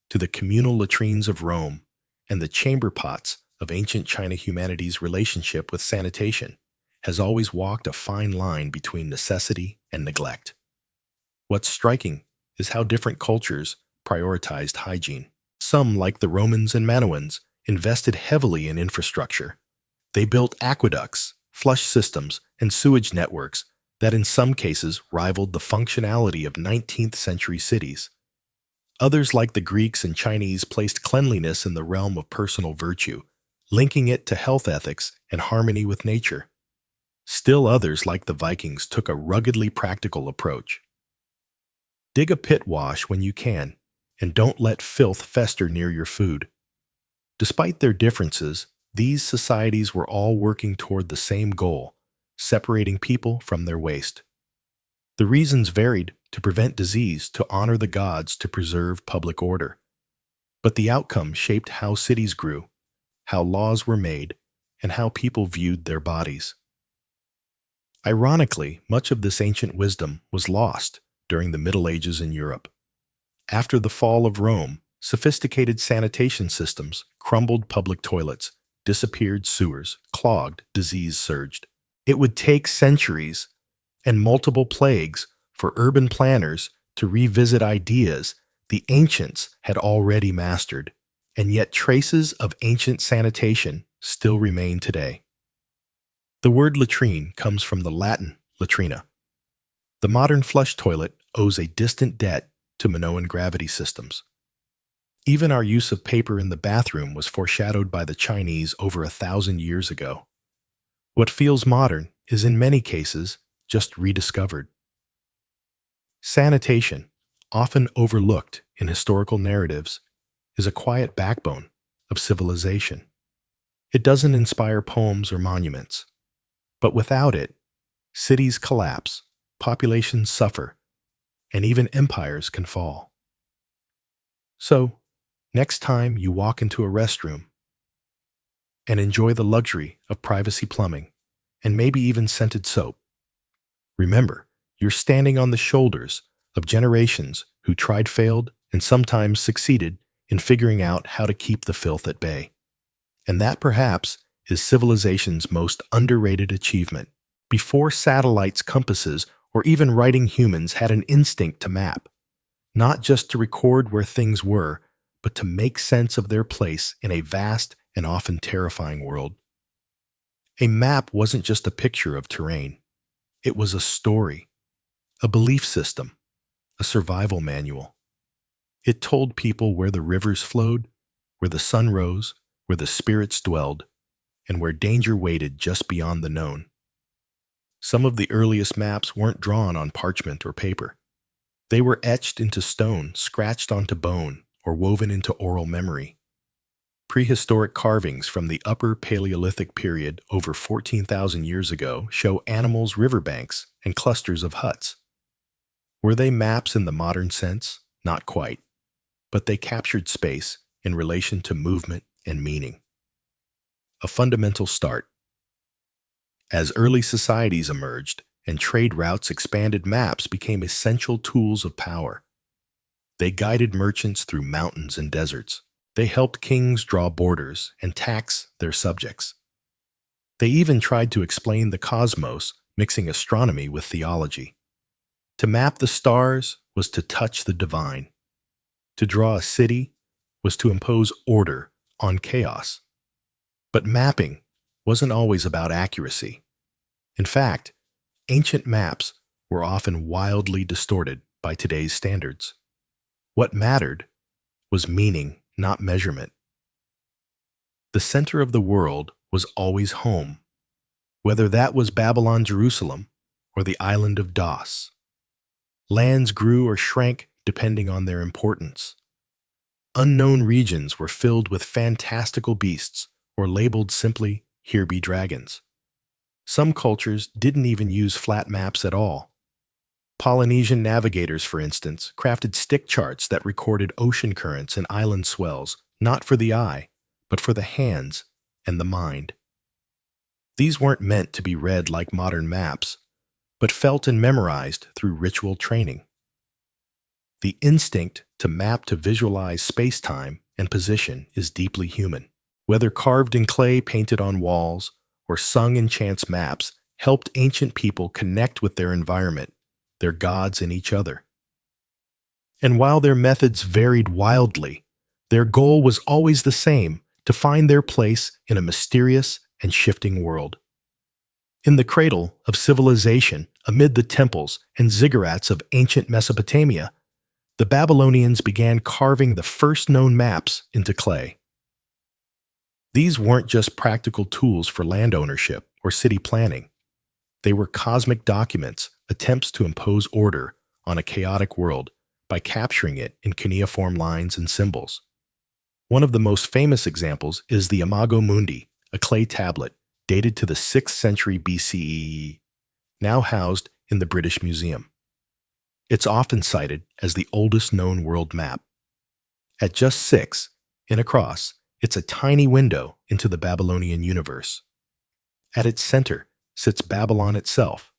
to the communal latrines of Rome and the chamber pots of ancient China, humanity's relationship with sanitation has always walked a fine line between necessity and neglect. What's striking is how different cultures prioritized hygiene. Some, like the Romans and Minoans, invested heavily in infrastructure. They built aqueducts, flush systems, and sewage networks that in some cases rivaled the functionality of 19th century cities. Others, like the Greeks and Chinese, placed cleanliness in the realm of personal virtue, linking it to health ethics and harmony with nature. Still others, like the Vikings, took a ruggedly practical approach. Dig a pit wash when you can, and don't let filth fester near your food. Despite their differences, these societies were all working toward the same goal, separating people from their waste. The reasons varied: to prevent disease, to honor the gods, to preserve public order. But the outcome shaped how cities grew, how laws were made, and how people viewed their bodies. Ironically, much of this ancient wisdom was lost during the Middle Ages in Europe. After the fall of Rome, sophisticated sanitation systems crumbled, public toilets disappeared, sewers clogged, disease surged. It would take centuries and multiple plagues for urban planners to revisit ideas the ancients had already mastered, and yet traces of ancient sanitation still remain today. The word latrine comes from the Latin latrina. The modern flush toilet owes a distant debt to Minoan gravity systems. Even our use of paper in the bathroom was foreshadowed by the Chinese over 1,000 years ago. What feels modern is in many cases just rediscovered. Sanitation, often overlooked in historical narratives, is a quiet backbone of civilization. It doesn't inspire poems or monuments, but without it, cities collapse, populations suffer, and even empires can fall. So, next time you walk into a restroom and enjoy the luxury of privacy plumbing and maybe even scented soap, remember, you're standing on the shoulders of generations who tried, failed, and sometimes succeeded in figuring out how to keep the filth at bay. And that perhaps is civilization's most underrated achievement. Before satellites, compasses, or even writing, humans had an instinct to map, not just to record where things were, but to make sense of their place in a vast and often terrifying world. A map wasn't just a picture of terrain. It was a story, a belief system, a survival manual. It told people where the rivers flowed, where the sun rose, where the spirits dwelled, and where danger waited just beyond the known. Some of the earliest maps weren't drawn on parchment or paper. They were etched into stone, scratched onto bone, or woven into oral memory. Prehistoric carvings from the Upper Paleolithic period over 14,000 years ago show animals, riverbanks, and clusters of huts. Were they maps in the modern sense? Not quite. But they captured space in relation to movement and meaning. A fundamental start. As early societies emerged and trade routes expanded, maps became essential tools of power. They guided merchants through mountains and deserts. They helped kings draw borders and tax their subjects. They even tried to explain the cosmos, mixing astronomy with theology. To map the stars was to touch the divine. To draw a city was to impose order on chaos. But mapping wasn't always about accuracy. In fact, ancient maps were often wildly distorted by today's standards. What mattered was meaning, not measurement. The center of the world was always home, whether that was Babylon, Jerusalem, or the island of Das. Lands grew or shrank depending on their importance. Unknown regions were filled with fantastical beasts or labeled simply, "Here be dragons." Some cultures didn't even use flat maps at all. Polynesian navigators, for instance, crafted stick charts that recorded ocean currents and island swells, not for the eye, but for the hands and the mind. These weren't meant to be read like modern maps, but felt and memorized through ritual training. The instinct to map, to visualize space-time and position, is deeply human. Whether carved in clay, painted on walls, or sung in chants, maps helped ancient people connect with their environment, their gods, and each other. And while their methods varied wildly, their goal was always the same: to find their place in a mysterious and shifting world. In the cradle of civilization, amid the temples and ziggurats of ancient Mesopotamia, the Babylonians began carving the first known maps into clay. These weren't just practical tools for land ownership or city planning. They were cosmic documents, attempts to impose order on a chaotic world by capturing it in cuneiform lines and symbols. One of the most famous examples is the Imago Mundi, a clay tablet dated to the 6th century BCE, now housed in the British Museum. It's often cited as the oldest known world map. At just 6 in a cross, it's a tiny window into the Babylonian universe. At its center sits Babylon itself,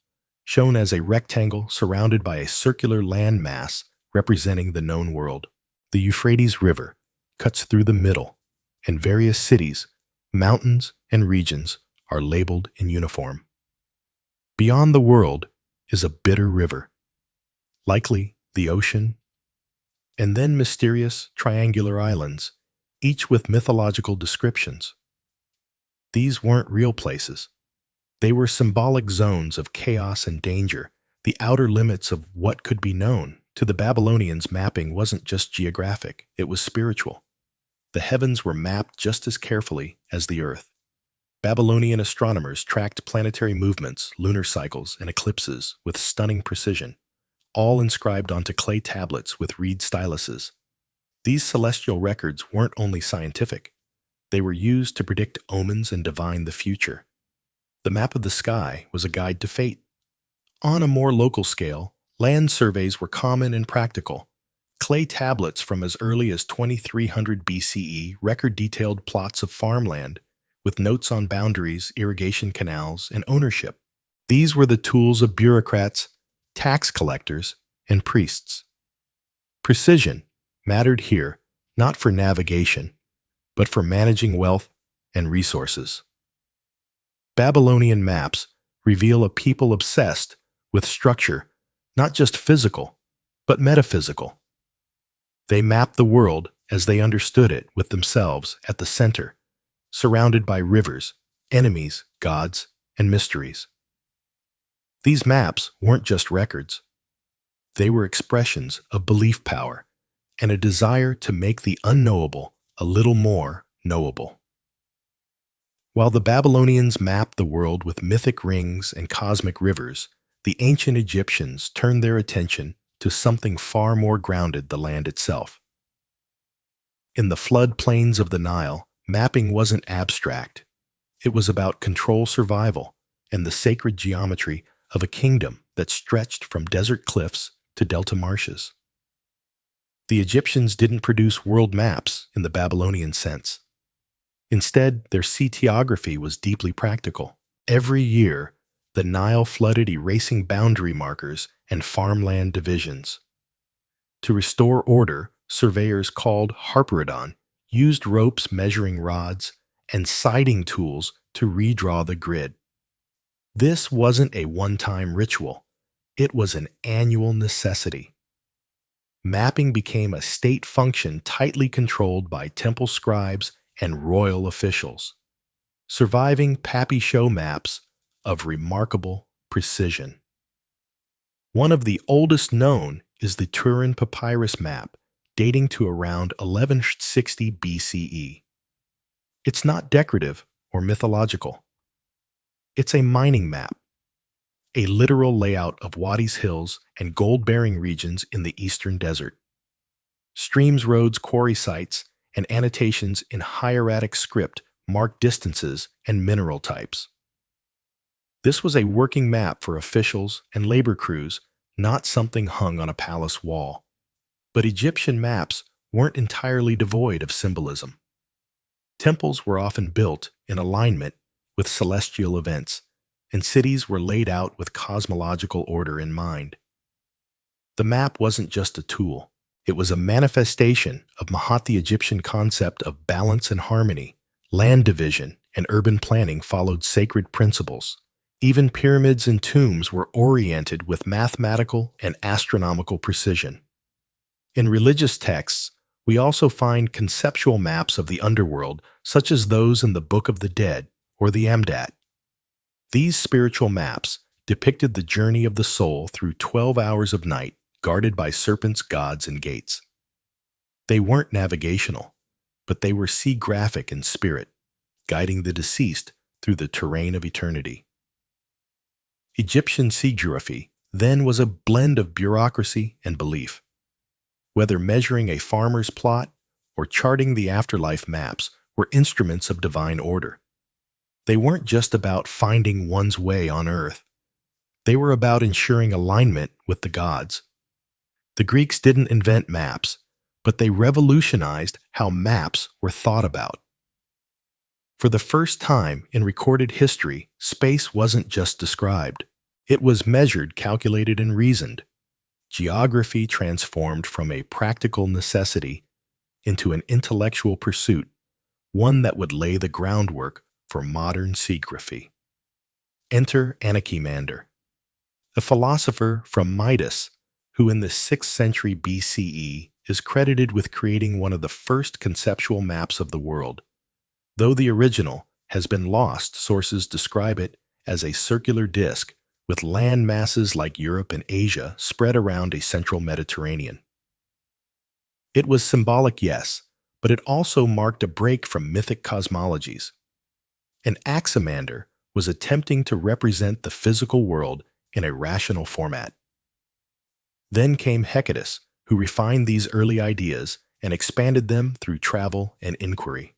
shown as a rectangle surrounded by a circular land mass representing the known world. The Euphrates River cuts through the middle, and various cities, mountains, and regions are labeled in uniform. Beyond the world is a bitter river, likely the ocean, and then mysterious triangular islands, each with mythological descriptions. These weren't real places. They were symbolic zones of chaos and danger, the outer limits of what could be known To the Babylonians, mapping wasn't just geographic, it was spiritual. The heavens were mapped just as carefully as the earth. Babylonian astronomers tracked planetary movements, lunar cycles, and eclipses with stunning precision, all inscribed onto clay tablets with reed styluses. These celestial records weren't only scientific, they were used to predict omens and divine the future. The map of the sky was a guide to fate. On a more local scale, land surveys were common and practical. Clay tablets from as early as 2300 BCE record detailed plots of farmland with notes on boundaries, irrigation canals, and ownership. These were the tools of bureaucrats, tax collectors, and priests. Precision mattered here not for navigation, but for managing wealth and resources. Babylonian maps reveal a people obsessed with structure, not just physical, but metaphysical. They mapped the world as they understood it with themselves at the center, surrounded by rivers, enemies, gods, and mysteries. These maps weren't just records. They were expressions of belief power and a desire to make the unknowable a little more knowable. While the Babylonians mapped the world with mythic rings and cosmic rivers, the ancient Egyptians turned their attention to something far more grounded: the land itself. In the flood plains of the Nile, mapping wasn't abstract. It was about control survival and the sacred geometry of a kingdom that stretched from desert cliffs to delta marshes. The Egyptians didn't produce world maps in the Babylonian sense. Instead, their cetography was deeply practical. Every year, the Nile flooded, erasing boundary markers and farmland divisions. To restore order, surveyors called harperidon used ropes, measuring rods, and sighting tools to redraw the grid. This wasn't a one-time ritual. It was an annual necessity. Mapping became a state function tightly controlled by temple scribes and royal officials, surviving papi show maps of remarkable precision. One of the oldest known is the Turin papyrus map, dating to around 1160 BCE. It's not decorative or mythological. It's a mining map, a literal layout of Wadi's hills and gold-bearing regions in the eastern desert. Streams, roads, quarry sites, and annotations in hieratic script mark distances and mineral types. This was a working map for officials and labor crews, not something hung on a palace wall. But Egyptian maps weren't entirely devoid of symbolism. Temples were often built in alignment with celestial events, and cities were laid out with cosmological order in mind. The map wasn't just a tool. It was a manifestation of the Egyptian concept of balance and harmony. Land division and urban planning followed sacred principles. Even pyramids and tombs were oriented with mathematical and astronomical precision. In religious texts, we also find conceptual maps of the underworld, such as those in the Book of the Dead or the Amdat. These spiritual maps depicted the journey of the soul through 12 hours of night, guarded by serpents, gods, and gates. They weren't navigational, but they were seagraphic in spirit, guiding the deceased through the terrain of eternity. Egyptian seagraphy then was a blend of bureaucracy and belief. Whether measuring a farmer's plot or charting the afterlife, maps were instruments of divine order. They weren't just about finding one's way on earth. They were about ensuring alignment with the gods. The Greeks didn't invent maps, but they revolutionized how maps were thought about. For the first time in recorded history, space wasn't just described. It was measured, calculated, and reasoned. Geography transformed from a practical necessity into an intellectual pursuit, one that would lay the groundwork for modern seagraphy. Enter Anaximander, a philosopher from Midas, who in the 6th century BCE is credited with creating one of the first conceptual maps of the world. Though the original has been lost, sources describe it as a circular disk with land masses like Europe and Asia spread around a central Mediterranean. It was symbolic, yes, but it also marked a break from mythic cosmologies. An Axamander was attempting to represent the physical world in a rational format. Then came Hecatus, who refined these early ideas and expanded them through travel and inquiry.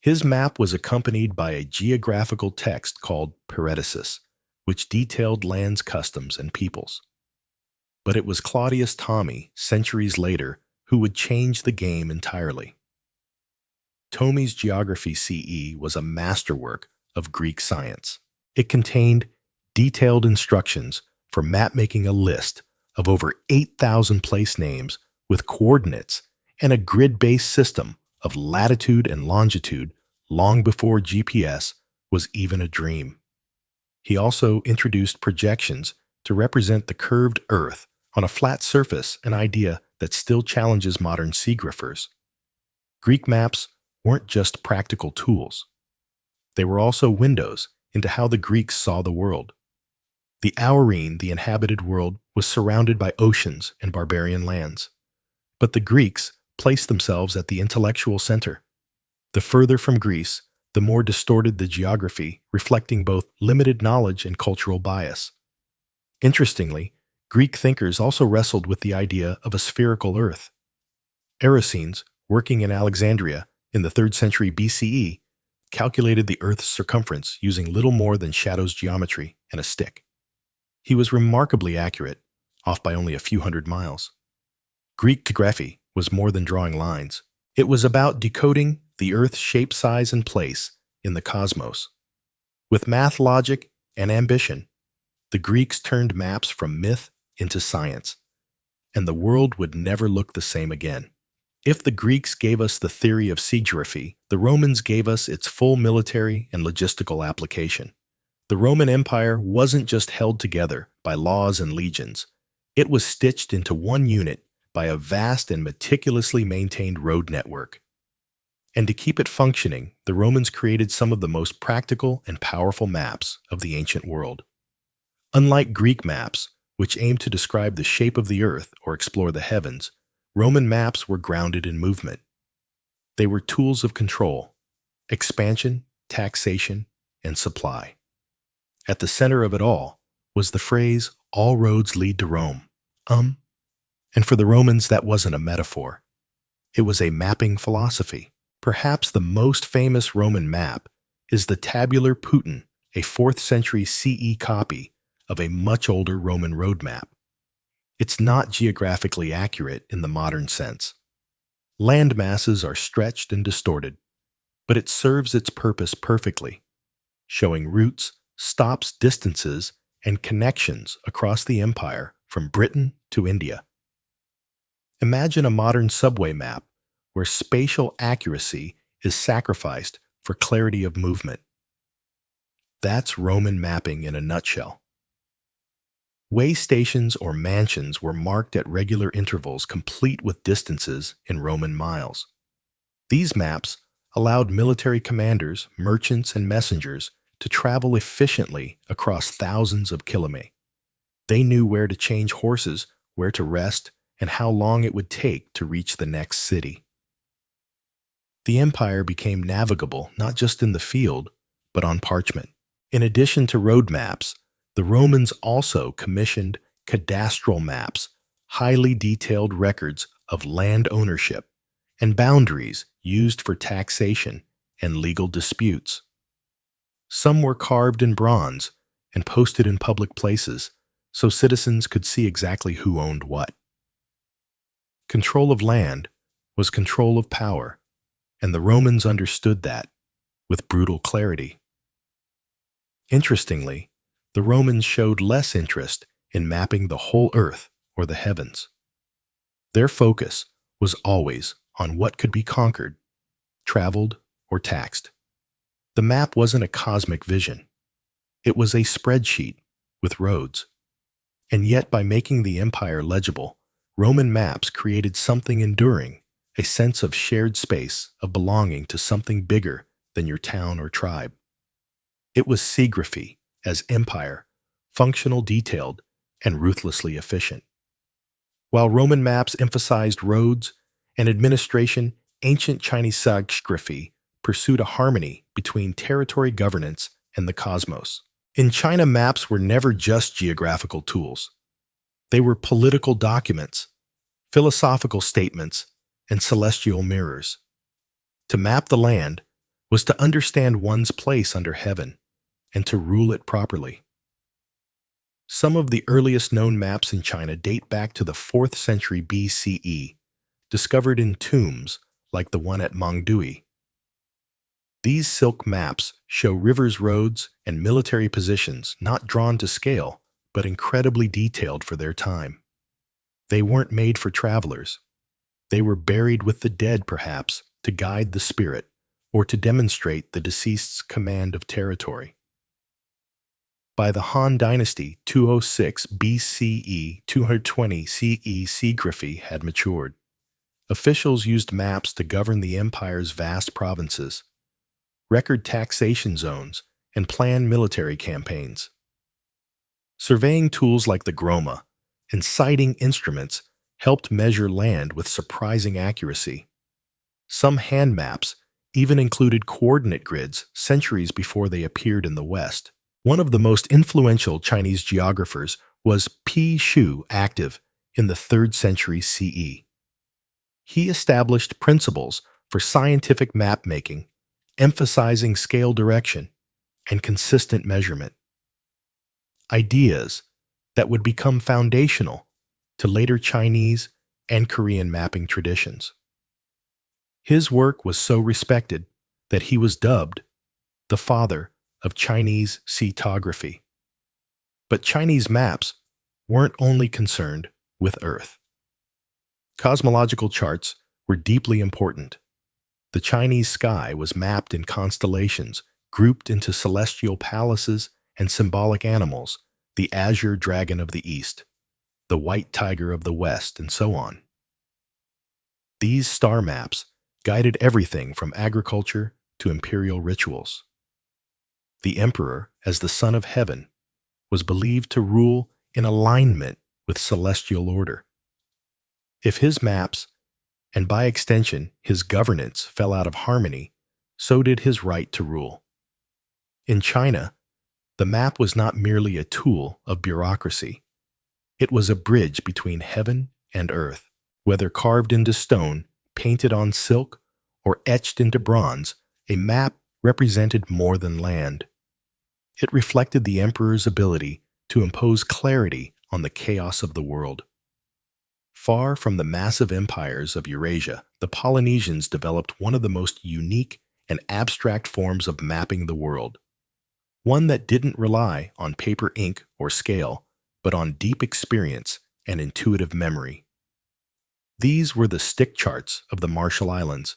His map was accompanied by a geographical text called Paradisus, which detailed lands, customs, and peoples. But it was Claudius Ptolemy, centuries later, who would change the game entirely. Ptolemy's Geography CE was a masterwork of Greek science. It contained detailed instructions for map-making a list of over 8,000 place names with coordinates and a grid-based system of latitude and longitude long before GPS was even a dream. He also introduced projections to represent the curved Earth on a flat surface, an idea that still challenges modern seagraphers. Greek maps weren't just practical tools. They were also windows into how the Greeks saw the world. The Aurine, the inhabited world, was surrounded by oceans and barbarian lands. But the Greeks placed themselves at the intellectual center. The further from Greece, the more distorted the geography, reflecting both limited knowledge and cultural bias. Interestingly, Greek thinkers also wrestled with the idea of a spherical Earth. Eratosthenes, working in Alexandria in the 3rd century BCE, calculated the Earth's circumference using little more than Shadow's geometry and a stick. He was remarkably accurate, off by only a few hundred miles. Greek geography was more than drawing lines. It was about decoding the Earth's shape, size, and place in the cosmos. With math, logic, and ambition, the Greeks turned maps from myth into science, and the world would never look the same again. If the Greeks gave us the theory of seagraphy, the Romans gave us its full military and logistical application. The Roman Empire wasn't just held together by laws and legions. It was stitched into one unit by a vast and meticulously maintained road network. And to keep it functioning, the Romans created some of the most practical and powerful maps of the ancient world. Unlike Greek maps, which aimed to describe the shape of the earth or explore the heavens, Roman maps were grounded in movement. They were tools of control, expansion, taxation, and supply. At the center of it all was the phrase, "All roads lead to Rome." And for the Romans, that wasn't a metaphor. It was a mapping philosophy. Perhaps the most famous Roman map is the Tabular Putin, a 4th century CE copy of a much older Roman road map. It's not geographically accurate in the modern sense. Land masses are stretched and distorted, but it serves its purpose perfectly, showing routes, stops, distances, and connections across the empire from Britain to India. Imagine a modern subway map where spatial accuracy is sacrificed for clarity of movement. That's Roman mapping in a nutshell. Way stations or mansions were marked at regular intervals, complete with distances in Roman miles. These maps allowed military commanders, merchants, and messengers to travel efficiently across thousands of kilometers. They knew where to change horses, where to rest, and how long it would take to reach the next city. The empire became navigable not just in the field, but on parchment. In addition to road maps, the Romans also commissioned cadastral maps, highly detailed records of land ownership, and boundaries used for taxation and legal disputes. Some were carved in bronze and posted in public places so citizens could see exactly who owned what. Control of land was control of power, and the Romans understood that with brutal clarity. Interestingly, the Romans showed less interest in mapping the whole earth or the heavens. Their focus was always on what could be conquered, traveled, or taxed. The map wasn't a cosmic vision. It was a spreadsheet with roads. And yet, by making the empire legible, Roman maps created something enduring, a sense of shared space, of belonging to something bigger than your town or tribe. It was seagraphy as empire, functional, detailed, and ruthlessly efficient. While Roman maps emphasized roads and administration, ancient Chinese sacography pursued a harmony between territory governance and the cosmos. In China, maps were never just geographical tools. They were political documents, philosophical statements, and celestial mirrors. To map the land was to understand one's place under heaven and to rule it properly. Some of the earliest known maps in China date back to the 4th century BCE, discovered in tombs like the one at Mongdui. These silk maps show rivers, roads, and military positions not drawn to scale, but incredibly detailed for their time. They weren't made for travelers. They were buried with the dead, perhaps, to guide the spirit or to demonstrate the deceased's command of territory. By the Han Dynasty, 206 BCE, 220 CE, sacography had matured. Officials used maps to govern the empire's vast provinces, record taxation zones, and plan military campaigns. Surveying tools like the groma and sighting instruments helped measure land with surprising accuracy. Some hand maps even included coordinate grids centuries before they appeared in the West. One of the most influential Chinese geographers was Pi Shu, active in the 3rd century CE. He established principles for scientific map making, emphasizing scale direction and consistent measurement. Ideas that would become foundational to later Chinese and Korean mapping traditions. His work was so respected that he was dubbed the father of Chinese cartography. But Chinese maps weren't only concerned with Earth. Cosmological charts were deeply important. The Chinese sky was mapped in constellations, grouped into celestial palaces and symbolic animals, the azure dragon of the east, the white tiger of the west, and so on. These star maps guided everything from agriculture to imperial rituals. The emperor, as the son of heaven, was believed to rule in alignment with celestial order. If his maps, and by extension his governance, fell out of harmony, so did his right to rule. In China, the map was not merely a tool of bureaucracy. It was a bridge between heaven and earth. Whether carved into stone, painted on silk, or etched into bronze, a map represented more than land. It reflected the emperor's ability to impose clarity on the chaos of the world. Far from the massive empires of Eurasia, the Polynesians developed one of the most unique and abstract forms of mapping the world, one that didn't rely on paper, ink, or scale, but on deep experience and intuitive memory. These were the stick charts of the Marshall Islands,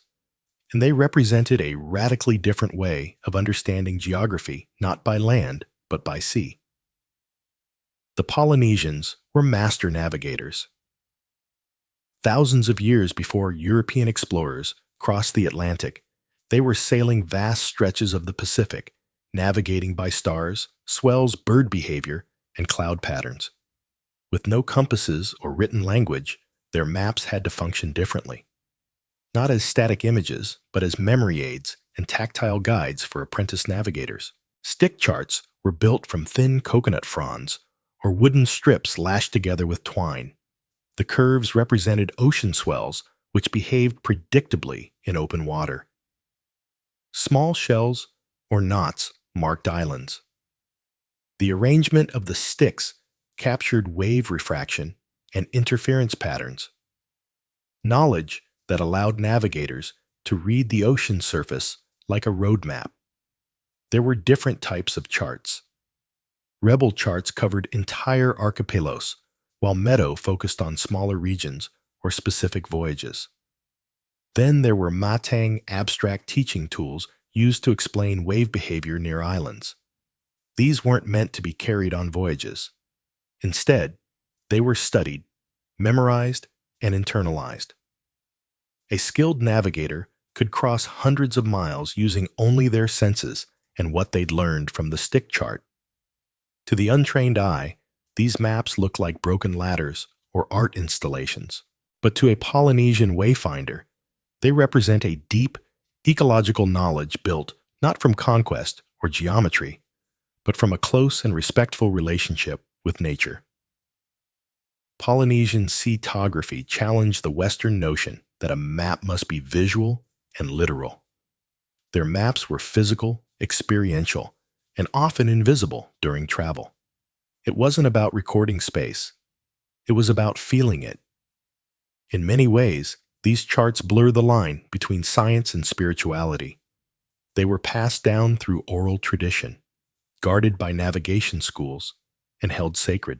and they represented a radically different way of understanding geography, not by land, but by sea. The Polynesians were master navigators. Thousands of years before European explorers crossed the Atlantic, they were sailing vast stretches of the Pacific, navigating by stars, swells, bird behavior, and cloud patterns. With no compasses or written language, their maps had to function differently. Not as static images, but as memory aids and tactile guides for apprentice navigators. Stick charts were built from thin coconut fronds or wooden strips lashed together with twine. The curves represented ocean swells, which behaved predictably in open water. Small shells or knots marked islands. The arrangement of the sticks captured wave refraction and interference patterns. Knowledge that allowed navigators to read the ocean surface like a road map. There were different types of charts. Rebel charts covered entire archipelagos, while Meadow focused on smaller regions or specific voyages. Then there were Matang abstract teaching tools used to explain wave behavior near islands. These weren't meant to be carried on voyages. Instead, they were studied, memorized, and internalized. A skilled navigator could cross hundreds of miles using only their senses and what they'd learned from the stick chart. To the untrained eye, these maps look like broken ladders or art installations. But to a Polynesian wayfinder, they represent a deep, ecological knowledge built not from conquest or geometry, but from a close and respectful relationship with nature. Polynesian seatography challenged the Western notion that a map must be visual and literal. Their maps were physical, experiential, and often invisible during travel. It wasn't about recording space. It was about feeling it. In many ways, these charts blur the line between science and spirituality. They were passed down through oral tradition, guarded by navigation schools, and held sacred.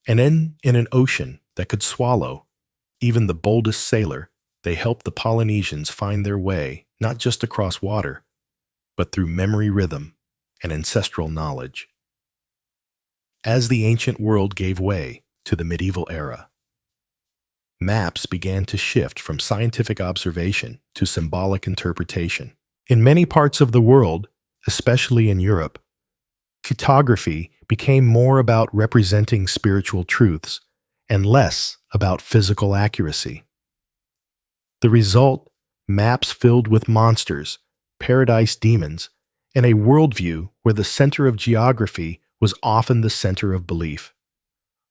And in an ocean that could swallow even the boldest sailor, they helped the Polynesians find their way not just across water, but through memory rhythm and ancestral knowledge. As the ancient world gave way to the medieval era, maps began to shift from scientific observation to symbolic interpretation. In many parts of the world, especially in Europe, cartography became more about representing spiritual truths and less about physical accuracy. The result, maps filled with monsters, paradise demons, and a worldview where the center of geography was often the center of belief.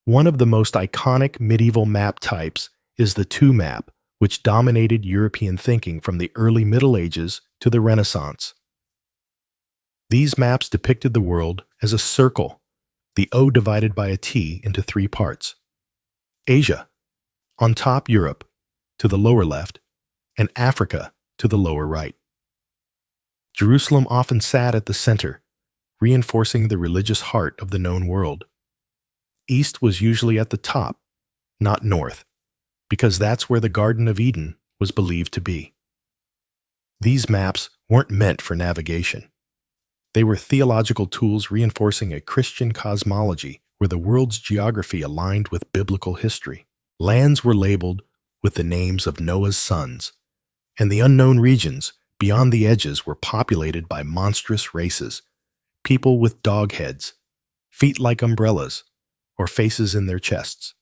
One of the most iconic medieval map types is the two map, which dominated European thinking from the early Middle Ages to the Renaissance. These maps depicted the world as a circle, the O divided by a T into three parts. Asia, on top Europe, to the lower left, and Africa to the lower right. Jerusalem often sat at the center, reinforcing the religious heart of the known world. East was usually at the top, not north, because that's where the Garden of Eden was believed to be. These maps weren't meant for navigation. They were theological tools reinforcing a Christian cosmology where the world's geography aligned with biblical history. Lands were labeled with the names of Noah's sons, and the unknown regions beyond the edges were populated by monstrous races, people with dog heads, feet like umbrellas, or faces in their chests.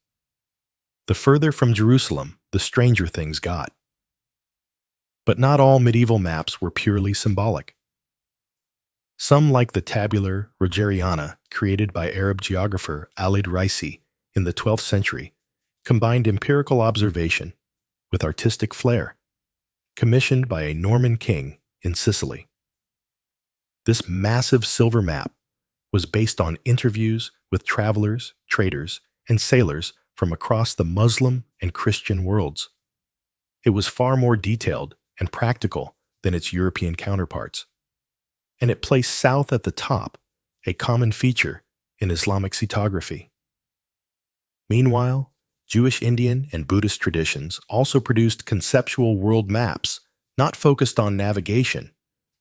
The further from Jerusalem, the stranger things got. But not all medieval maps were purely symbolic. Some, like the tabular Rogeriana, created by Arab geographer Alid Raisi in the 12th century, combined empirical observation with artistic flair, commissioned by a Norman king in Sicily. This massive silver map was based on interviews with travelers, traders, and sailors from across the Muslim and Christian worlds. It was far more detailed and practical than its European counterparts, and it placed south at the top, a common feature in Islamic seatography. Meanwhile, Jewish, Indian, and Buddhist traditions also produced conceptual world maps, not focused on navigation,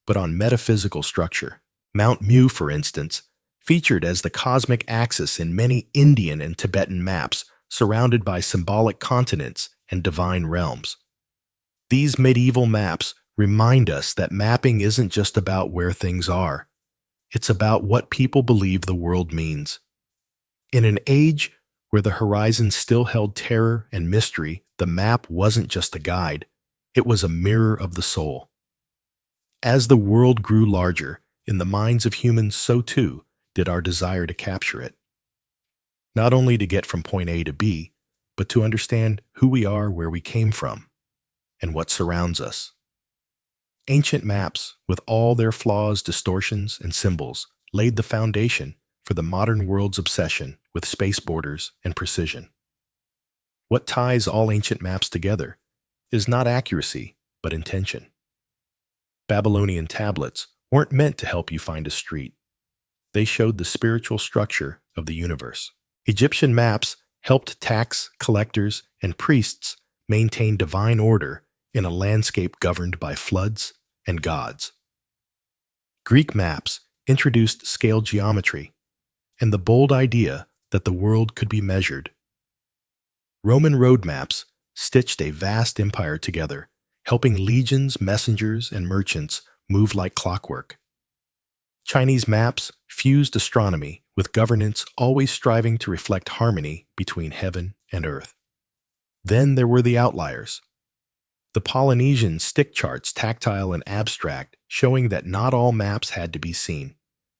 but on metaphysical structure. Mount Mu, for instance, featured as the cosmic axis in many Indian and Tibetan maps, surrounded by symbolic continents and divine realms. These medieval maps remind us that mapping isn't just about where things are. It's about what people believe the world means. In an age where the horizon still held terror and mystery, the map wasn't just a guide. It was a mirror of the soul. As the world grew larger, in the minds of humans, so too did our desire to capture it. Not only to get from point A to B, but to understand who we are, where we came from, and what surrounds us. Ancient maps, with all their flaws, distortions, and symbols, laid the foundation for the modern world's obsession with space borders and precision. What ties all ancient maps together is not accuracy, but intention. Babylonian tablets weren't meant to help you find a street. They showed the spiritual structure of the universe. Egyptian maps helped tax collectors and priests maintain divine order in a landscape governed by floods and gods. Greek maps introduced scale geometry and the bold idea that the world could be measured. Roman road maps stitched a vast empire together, helping legions, messengers, and merchants move like clockwork. Chinese maps fused astronomy with governance, always striving to reflect harmony between heaven and earth. Then there were the outliers. The Polynesian stick charts, tactile and abstract, showing that not all maps had to be seen.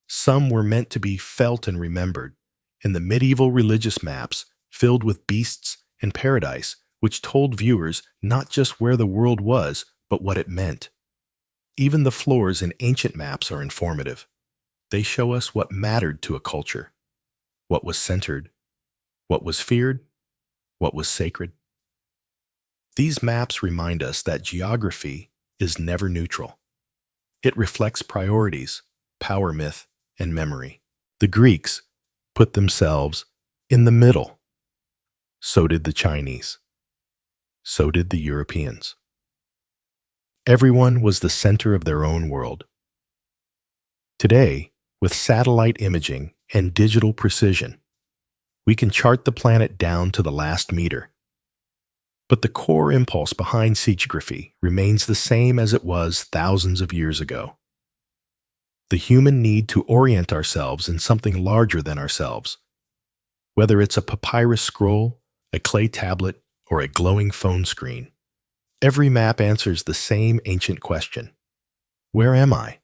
Some were meant to be felt and remembered, and the medieval religious maps filled with beasts and paradise, which told viewers not just where the world was, but what it meant. Even the floors in ancient maps are informative. They show us what mattered to a culture, what was centered, what was feared, what was sacred. These maps remind us that geography is never neutral. It reflects priorities, power myth, and memory. The Greeks put themselves in the middle. So did the Chinese. So did the Europeans. Everyone was the center of their own world. Today, with satellite imaging and digital precision, we can chart the planet down to the last meter. But the core impulse behind seagraphy remains the same as it was thousands of years ago. The human need to orient ourselves in something larger than ourselves. Whether it's a papyrus scroll, a clay tablet, or a glowing phone screen, every map answers the same ancient question: where am I?